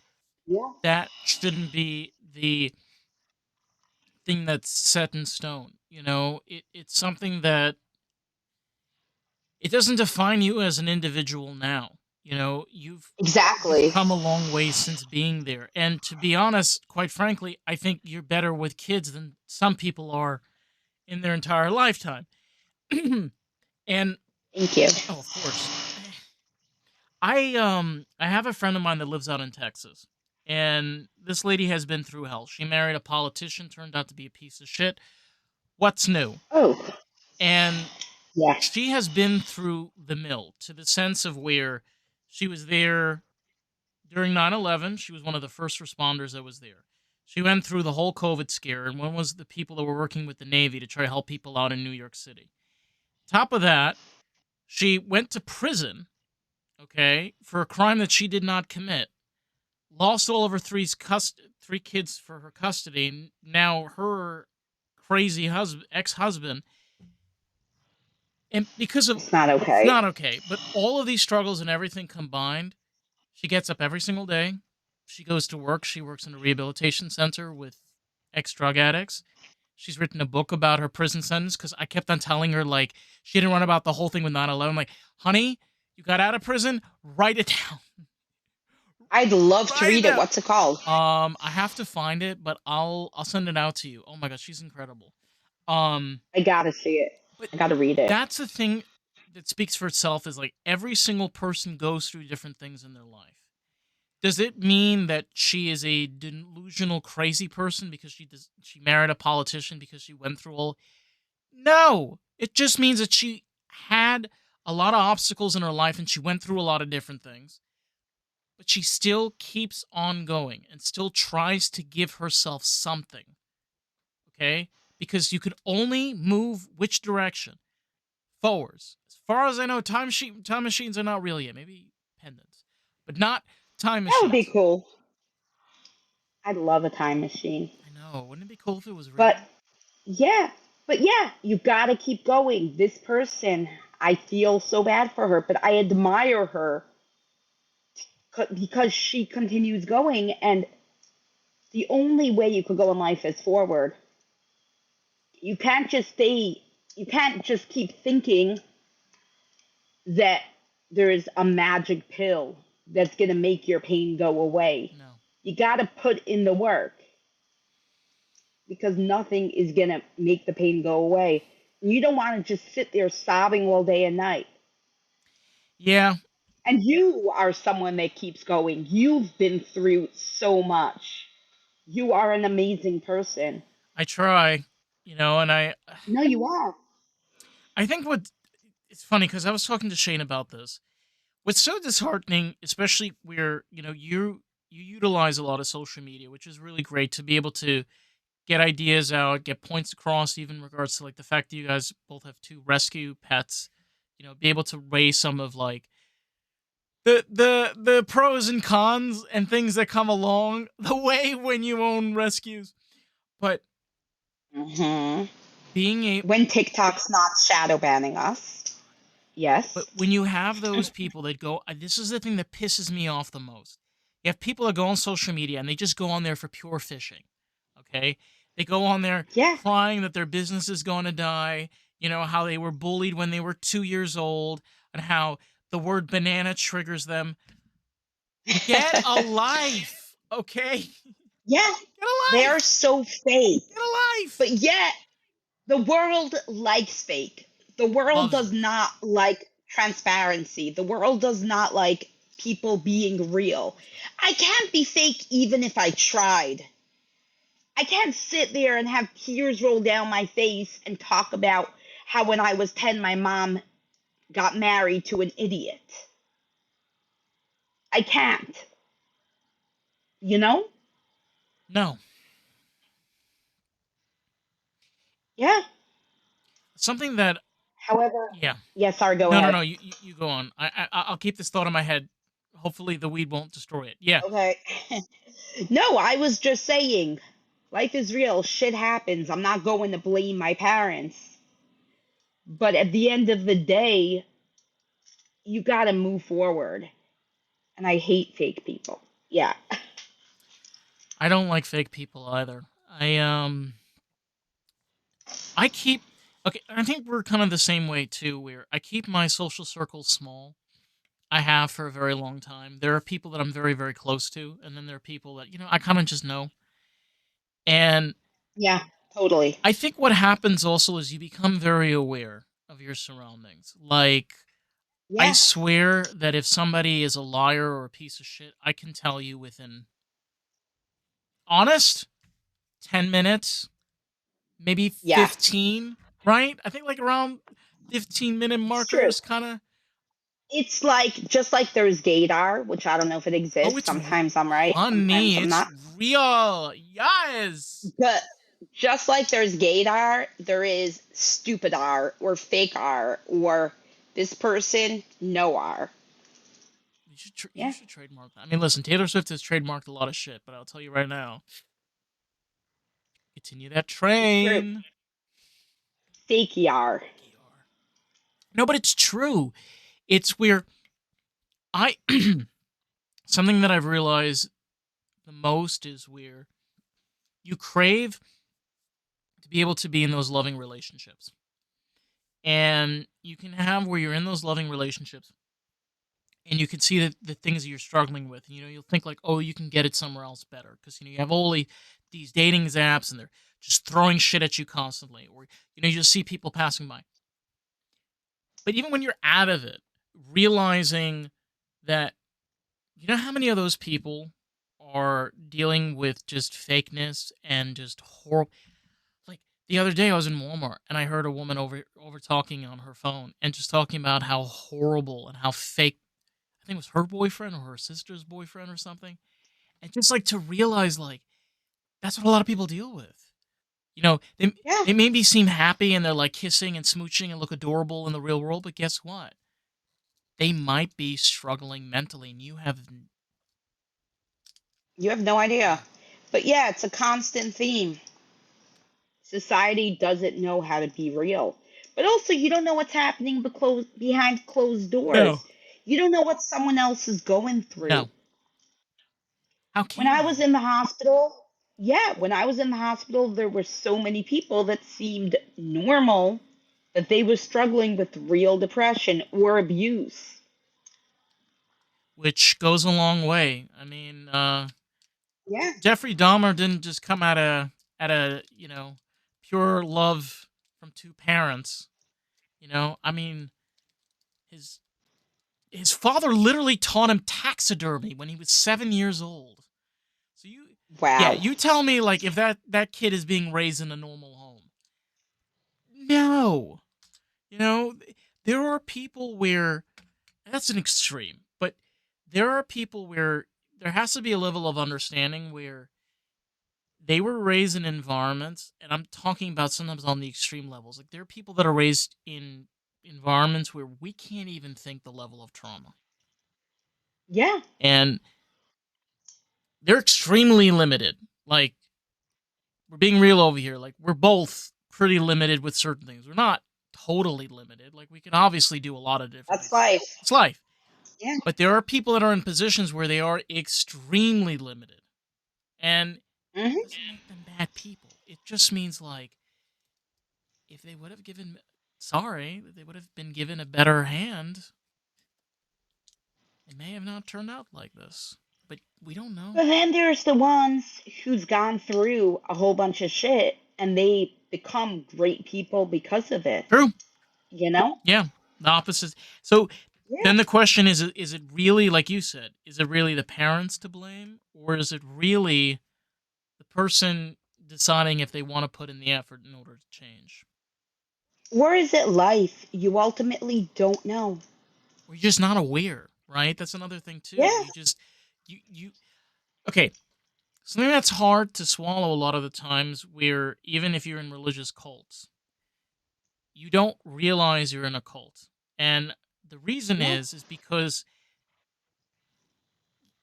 Yeah. that shouldn't be the thing that's set in stone. It's something that it doesn't define you as an individual now. You've Exactly. come a long way since being there. And to be honest, quite frankly, I think you're better with kids than some people are in their entire lifetime. And Thank you. oh, of course. I have a friend of mine that lives out in Texas. And this lady has been through hell. She married a politician, turned out to be a piece of shit. What's new? Oh, And yeah. she has been through the mill to the sense of where she was there during 9/11. She was one of the first responders that was there. She went through the whole COVID scare and one was the people that were working with the Navy to try to help people out in New York City. Top of that, she went to prison, okay, for a crime that she did not commit. Lost all of her three kids for her custody. Now her crazy ex-husband, and because of It's not it's okay. not okay, but all of these struggles and everything combined, she gets up every single day. She goes to work. She works in a rehabilitation center with ex drug addicts. She's written a book about her prison sentence because I kept on telling her, like, she didn't run about the whole thing with 9/11. Like, honey, you got out of prison, write it down. I'd love to Write it read it. down. What's it called? I have to find it, but I'll send it out to you. Oh my god, she's incredible. Um, I gotta see it. but I gotta read it. that's the thing that speaks for itself is like every single person goes through different things in their life. Does it mean that she is a delusional crazy person because she married a politician because she went through all? No, it just means that she had a lot of obstacles in her life and she went through a lot of different things. But she still keeps on going and still tries to give herself something, okay? Because you could only move which direction? Forwards. As far as I know, time machines are not real yet. Maybe pendants, but not time That would be machines. cool. I'd love a time machine. I know. Wouldn't it be cool if it was But real? yeah, but yeah, you gotta keep going. This person, I feel so bad for her, but I admire her because she continues going, and the only way you could go in life is forward. You can't just stay, you can't just keep thinking that there's a magic pill that's gonna make your pain go away. No. You gotta put in the work. because nothing is going to make the pain go away. You don't want to just sit there sobbing all day and night. Yeah, And you are someone that keeps going. You've been through so much. You are an amazing person. I try, and No, you are. I think what it's funny because I was talking to Shane about this. What's so disheartening, especially where you utilize a lot of social media, which is really great to be able to get ideas out, get points across, even in regards to like the fact that you guys both have two rescue pets. Be able to weigh some of like the pros and cons and things that come along the way when you own rescues. But Hmm. being a When TikTok's not shadow banning us. but Yes. when you have those people that go, this is the thing that pisses me off the most. You have people that go on social media and they just go on there for pure fishing. Okay, they go on there Yeah. crying that their business is going to die. How they were bullied when they were 2 years old, and how the word banana triggers them. Get a life, okay? Yeah. Get a They are life. so fake. Get a But life. yet, the world likes fake. The world Loves does it. not like transparency. The world does not like people being real. I can't be fake even if I tried. I can't sit there and have tears roll down my face and talk about how when I was 10, my mom got married to an idiot. I can't, you know? No, Yeah. something that However, yeah. yeah, sorry, go No, no, ahead. no. You go on. I'll keep this thought in my head. Hopefully, the weed won't destroy it. Yeah, Okay. No, I was just saying, life is real. Shit happens. I'm not going to blame my parents. But at the end of the day, you got to move forward. And I hate fake people. Yeah. I don't like fake people either. I keep okay. I think we're kind of the same way too. Where I keep my social circle small. I have for a very long time. There are people that I'm very, very close to, and then there are people that I kind of just know. And Yeah, totally. I think what happens also is you become very aware of your surroundings. Like, I Yeah. swear that if somebody is a liar or a piece of shit, I can tell you within honest 10 minutes, maybe Yeah. 15, right? I think like around 15-minute It's true. markers kind of. It's like just like there's gaydar, which I don't know if it Oh, exists. it's Sometimes I'm right, sometimes honey, I'm it's not. real. Yes. But just like there's gaydar, there is stupidar or fakear or this person no r. You Yeah, should trademark that. I mean, listen, Taylor Swift has trademarked a lot of shit, but I'll tell you right now, continue that it's true. train. Fakear. AKR. No, but it's true. It's where I something that I've realized the most is where you crave to be able to be in those loving relationships. And you can have where you're in those loving relationships and you can see the things that you're struggling with. You'll think like, oh, you can get it somewhere else better. Because, you have all these dating apps and they're just throwing shit at you constantly. Or, you just see people passing by. But even when you're out of it, realizing that, how many of those people are dealing with just fakeness and just horrible. Like the other day, I was in Walmart and I heard a woman over talking on her phone and just talking about how horrible and how fake. I think it was her boyfriend or her sister's boyfriend or something. And just like to realize, like that's what a lot of people deal with. They Yeah, they maybe seem happy and they're like kissing and smooching and look adorable in the real world, but guess what? They might be struggling mentally, and you have you have no idea. yeah. But yeah, it's a constant theme. Society doesn't know how to be real. But also, you don't know what's happening behind closed No, doors. You don't know what someone else is going through. no. How When can I was you? in the hospital, yeah, when I was in the hospital, there were so many people that seemed normal that they were struggling with real depression or abuse. Which goes a long way. I mean, Yeah. Jeffrey Dahmer didn't just come out of. at a, pure love from two parents. I mean, his his father literally taught him taxidermy when he was 7 years old. So yeah, Wow. you tell me, like, if that kid is being raised in a normal home. No, you know, there are people where that's an extreme, but there are people where there has to be a level of understanding where they were raised in environments, and I'm talking about sometimes on the extreme levels. Like, there are people that are raised in environments where we can't even think the level of trauma, Yeah. and they're extremely limited. Like, we're being real over here. Like, we're both pretty limited with certain things. We're not totally limited. Like, we can obviously do a lot of different That's things. life. It's life. Yeah. But there are people that are in positions where they are extremely limited. And Hmm. it doesn't make them bad people. It just means, like, if they would have given, sorry, they would have been given a better hand, it may have not turned out like this. But we don't know. But then there's the ones who's gone through a whole bunch of shit and they become great people because of it. True. You know? Yeah. The opposite. So Yeah. then the question is it really, like you said, is it really the parents to blame? Or is it really the person deciding if they want to put in the effort in order to change? Or is it life? You ultimately don't know. Or you're just not aware, right? That's another thing too. Yeah. You okay, something that's hard to swallow a lot of the times, where even if you're in religious cults, you don't realize you're in a cult. And the reason Yeah. is because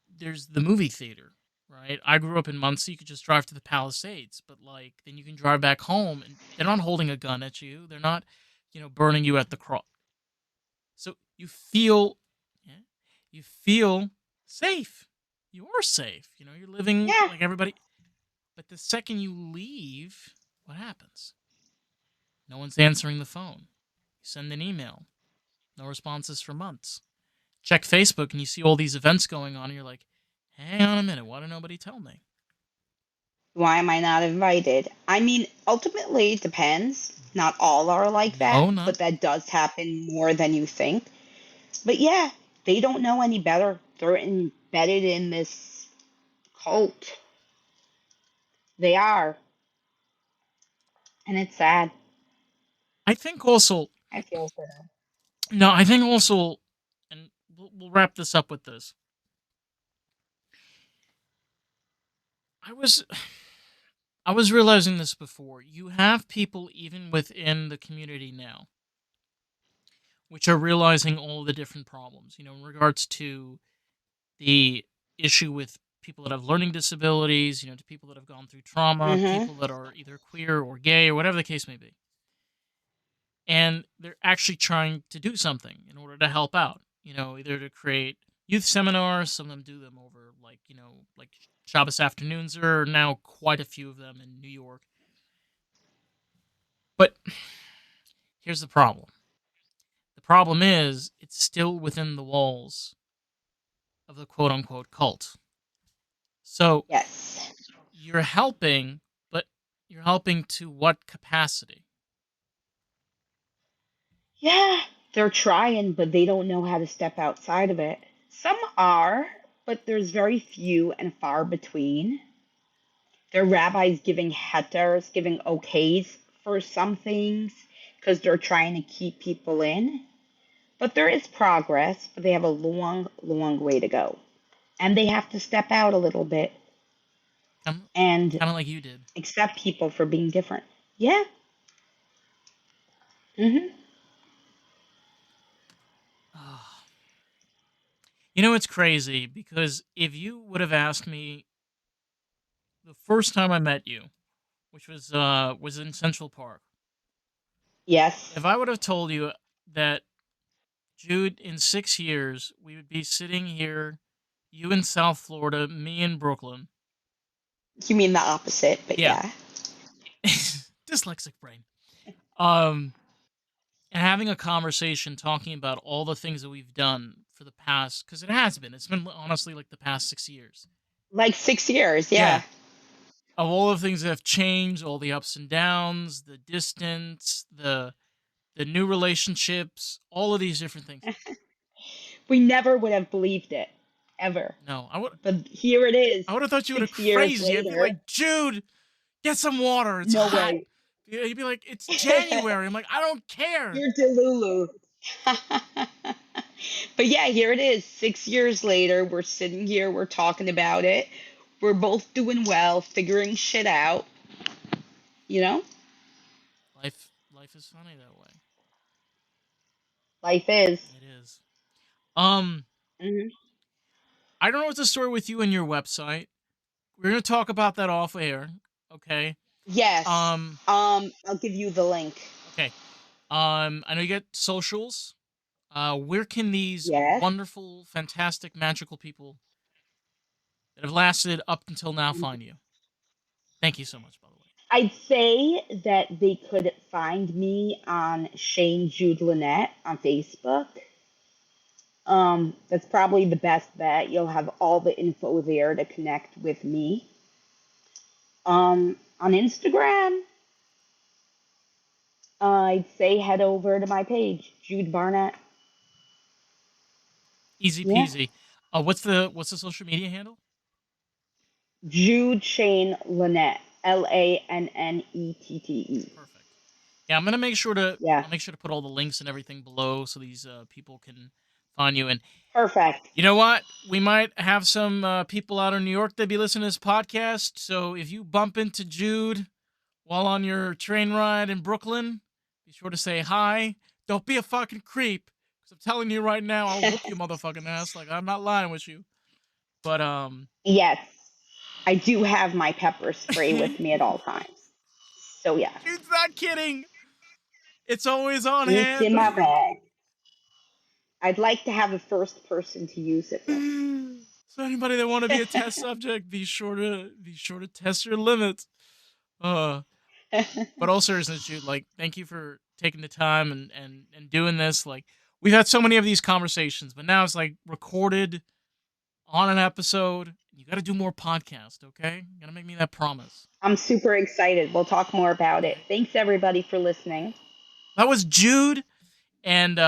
there's the movie theater, right? I grew up in Muncie. You could just drive to the Palisades, but, like, then you can drive back home, and they're not holding a gun at you. They're not, burning you at the cross. So yeah, you feel safe. You are safe. You're living Yeah. like everybody. But the second you leave, what happens? No one's answering the phone. You send an email, no responses for months. Check Facebook, and you see all these events going on, and you're like, hang on a minute, why did nobody tell me? Why am I not invited? I mean, ultimately, it depends. Not all are like that, No, not. but that does happen more than you think. But yeah, they don't know any better. They're embedded in this cult. They are. And it's sad. I think also, I feel for them. no, I think also, and we'll wrap this up with this. I was I was realizing this before. You have people even within the community now, which are realizing all the different problems, in regards to the issue with people that have learning disabilities, to people that have gone through trauma, Hmm. people that are either queer or gay or whatever the case may be. And they're actually trying to do something in order to help out, either to create youth seminars. Some of them do them over, like, like Shabbos afternoons. There are now quite a few of them in New York. But here's the problem. The problem is it's still within the walls of the quote unquote cult. So Yes. you're helping, but you're helping to what capacity? Yeah, they're trying, but they don't know how to step outside of it. Some are, but there's very few and far between. There are rabbis giving hetters, giving okays for some things because they're trying to keep people in. But there is progress, but they have a long, long way to go. And they have to step out a little bit Kind of, and kind of like you did. accept people for being different. Yeah. Hmm. It's crazy because if you would have asked me the first time I met you, which was in Central Park, Yes. if I would have told you that, Jude, in 6 years we would be sitting here, you in South Florida, me in Brooklyn. You mean the opposite, but Yeah. yeah. Dyslexic brain. Um and having a conversation talking about all the things that we've done for the past, because it's been honestly like the past 6 years. Like 6 years, Yeah. yeah. of all the things that have changed, all the ups and downs, the distance, the new relationships, all of these different things. We never would have believed it, ever. No, But here it is, I would have thought you would have 6 years crazy. I'd be later. like, Jude, get some water. It's No hot. way. You'd be like, it's January. I'm like, I don't care. You're Delulu. But yeah, here it is. 6 years later, we're sitting here, we're talking about it. We're both doing well, figuring shit out, you know? Life is funny that way. Life is. It is. Um, Hmm. I don't know what's the story with you and your website. We're gonna talk about that off air. Okay. Yes. Um, I'll give you the link. okay. I know you got socials. Where can these Yes. wonderful, fantastic, magical people that have lasted up until now find you? Thank you so much, by the way. I'd say that they could find me on Shane Jood Lanette on Facebook. That's probably the best bet. You'll have all the info there to connect with me. On Instagram, I'd say head over to my page, Jude Barnett. Easy Yeah, peasy. What's the social media handle? Jude Shane Lanette, Lannette. Perfect. Yeah, I'm gonna make sure to Yeah, I'll make sure to put all the links and everything below so these people can find you. And perfect. you know what? We might have some people out in New York that be listening to this podcast. So if you bump into Jude while on your train ride in Brooklyn, be sure to say hi. Don't be a fucking creep, because I'm telling you right now, I'll whoop your motherfucking ass. Like, I'm not lying with you. But Yes, I do have my pepper spray with me at all times. So yeah, Jude's not kidding. It's always on it's in hand. my bag. I'd like to have the first person to use it with. So anybody that want to be a test subject, be sure to test your limits. Uh, but all seriousness, Jude, like, thank you for taking the time and doing this. Like, we've had so many of these conversations, but now it's like recorded on an episode. You got to do more podcast, okay? You got to make me that promise. I'm super excited. We'll talk more about All it. right. Thanks everybody for listening. That was Jude. And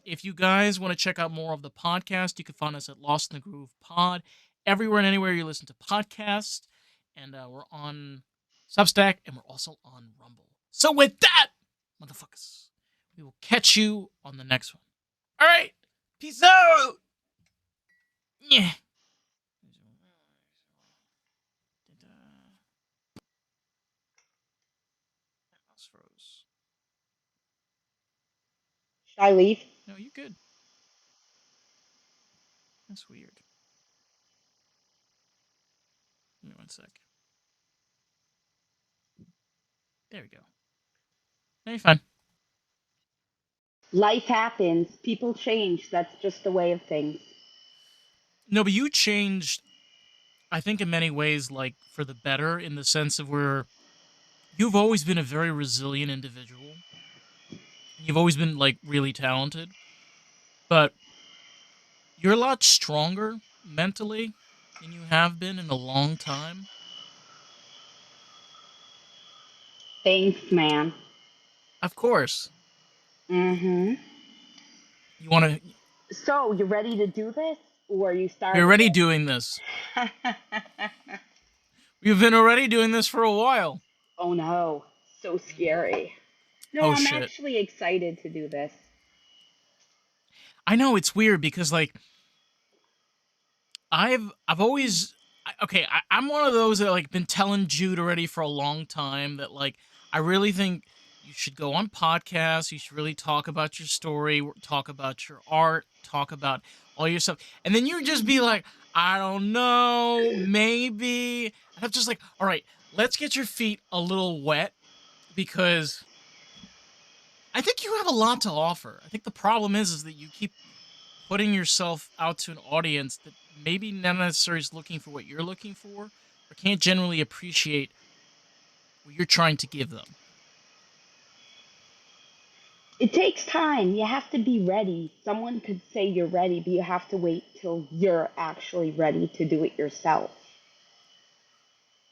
if you guys want to check out more of the podcast, you can find us at Lost in the Groove Pod, everywhere and anywhere you listen to podcasts. And we're on Substack, and we're also on Rumble. So with that, motherfuckers, we will catch you on the next one. All right, peace out. Yeah. Mouse froze. Should I leave? No, you good. That's weird. Give me one sec. There we go. No, you're fine. Life happens. People change. That's just the way of things. No, but you changed, I think, in many ways, like, for the better, in the sense of where you've always been a very resilient individual. You've always been, like, really talented, but you're a lot stronger mentally than you have been in a long time. Thanks, man. Of course, Mm-hmm. you want to. So, you ready to do this? Or you We're started already doing this. it? We've been already doing this for a while. Oh no. So scary. No, Oh I'm shit! actually excited to do this. I know it's weird because, like, I've always okay. I'm one of those that, like, been telling Jude already for a long time that, like, I really think you should go on podcasts. You should really talk about your story, talk about your art, talk about all your stuff, and then you just be like, I don't know, maybe. And I'm just like, all right, let's get your feet a little wet, because I think you have a lot to offer. I think the problem is that you keep putting yourself out to an audience that maybe not necessarily is looking for what you're looking for, or can't generally appreciate what you're trying to give them. It takes time. You have to be ready. Someone could say you're ready, but you have to wait till you're actually ready to do it yourself.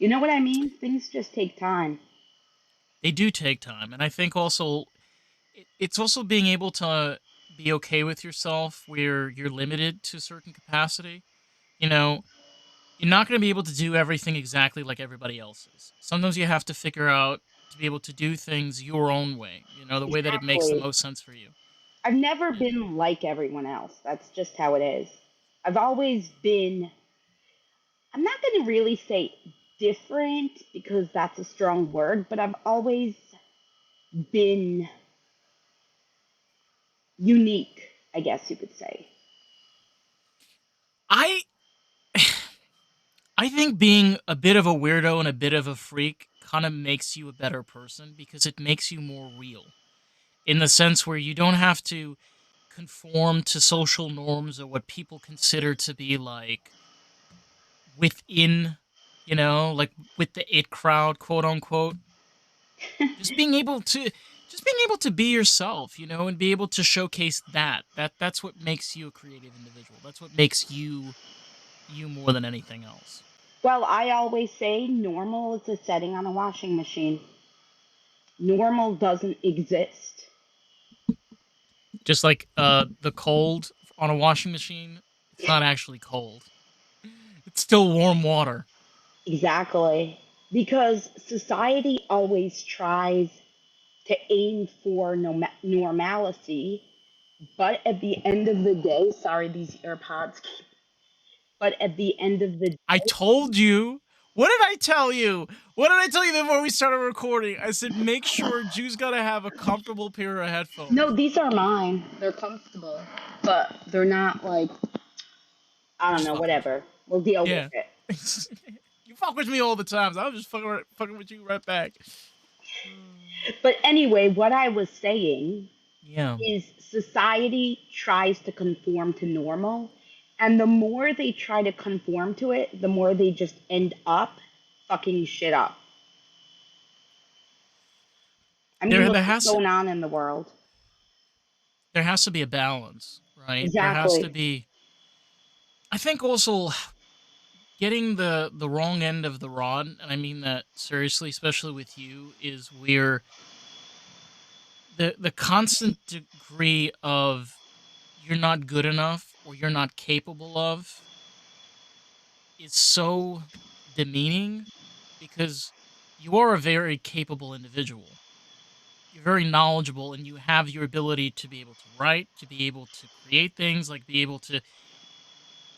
You know what I mean? Things just take time. They do take time, and I think also it's also being able to be okay with yourself where you're limited to a certain capacity. You know, you're not going to be able to do everything exactly like everybody else's. Sometimes you have to figure out to be able to do things your own way, the way that it makes the Exactly. most sense for you. I've never And been like everyone else. That's just how it is. I've always been, I'm not going to really say different because that's a strong word, but I've always been unique, I guess you could say. I I think being a bit of a weirdo and a bit of a freak kind of makes you a better person because it makes you more real in the sense where you don't have to conform to social norms or what people consider to be like within, like with the it crowd, quote unquote. Just being able to be yourself, and be able to showcase that's what makes you a creative individual. That's what makes you you more than anything else. Well, I always say normal is a setting on a washing machine. Normal doesn't exist. Just like the cold on a washing machine, it's not actually cold. It's still warm water. Exactly. Because society always tries to aim for normalcy, but at the end of the day, sorry, these AirPods, but at the end of the I day, told you. What did I tell you? What did I tell you before we started recording? I said make sure Jew's got to have a comfortable pair of no, headphones. these are mine. They're comfortable, but they're not like, I I'm don't just know, fucking with you. whatever. We'll deal with Yeah. it. You fuck with me all the time, so I'm just fucking with you right back. But anyway, what I was saying Yeah. is society tries to conform to normal, and the more they try to conform to it, the more they just end up fucking shit up. I mean, There look there what's has going on in the world. there has to be a balance, right? There has to Exactly. be. I think also getting the wrong end of the rod, and I mean that seriously, especially with you, is where the constant degree of you're not good enough or you're not capable of is so demeaning because you are a very capable individual. You're very knowledgeable and you have your ability to be able to write, to be able to create things, like be able to.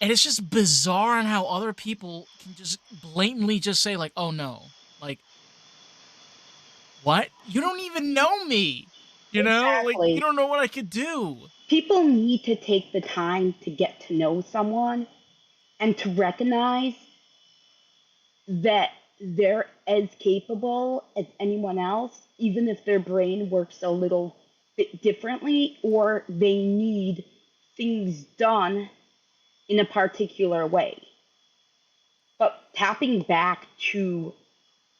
And it's just bizarre on how other people can just blatantly just say, like, oh no, like, what? You don't even know me. Like, you Exactly. don't know what I could do. People need to take the time to get to know someone and to recognize that they're as capable as anyone else, even if their brain works a little bit differently or they need things done in a particular way. But tapping back to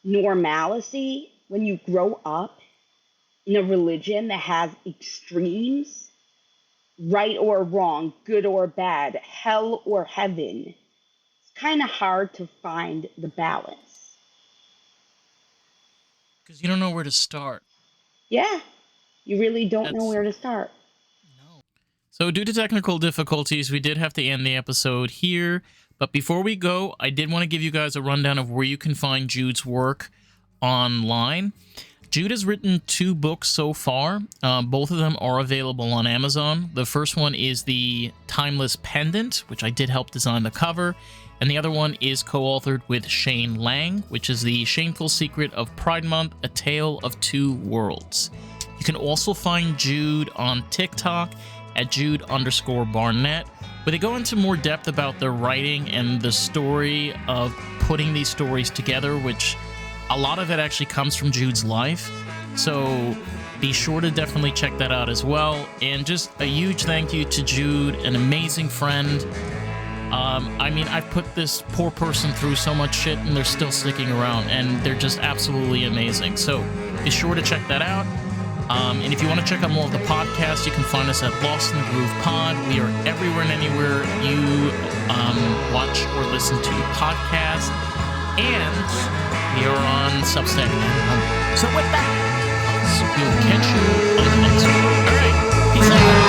normalcy, when you grow up in a religion that has extremes, right or wrong, good or bad, hell or heaven, it's kind of hard to find the balance. Because you don't know where to start. Yeah, you really don't know That's where to start. no. So, due to technical difficulties, we did have to end the episode here. But before we go, I did want to give you guys a rundown of where you can find Jude's work online. Jude has written 2 books so far. Both of them are available on Amazon. The first one is the Timeless Pendant, which I did help design the cover. And the other one is co-authored with Shane Lang, which is The Shameful Secret of Pride Month, A Tale of Two Worlds. You can also find Jude on TikTok at Jude_Barnett, where they go into more depth about their writing and the story of putting these stories together, which a lot of it actually comes from Jude's life. So be sure to definitely check that out as well. And just a huge thank you to Jude, an amazing friend. I mean, I've put this poor person through so much shit and they're still sticking around and they're just absolutely amazing. So be sure to check that out. And if you want to check out more of the podcast, you can find us at Lost in the Groove Pod. We are everywhere and anywhere you watch or listen to podcasts. And we are on Substack now. So with that, We will catch you on the next one. All right. Peace out.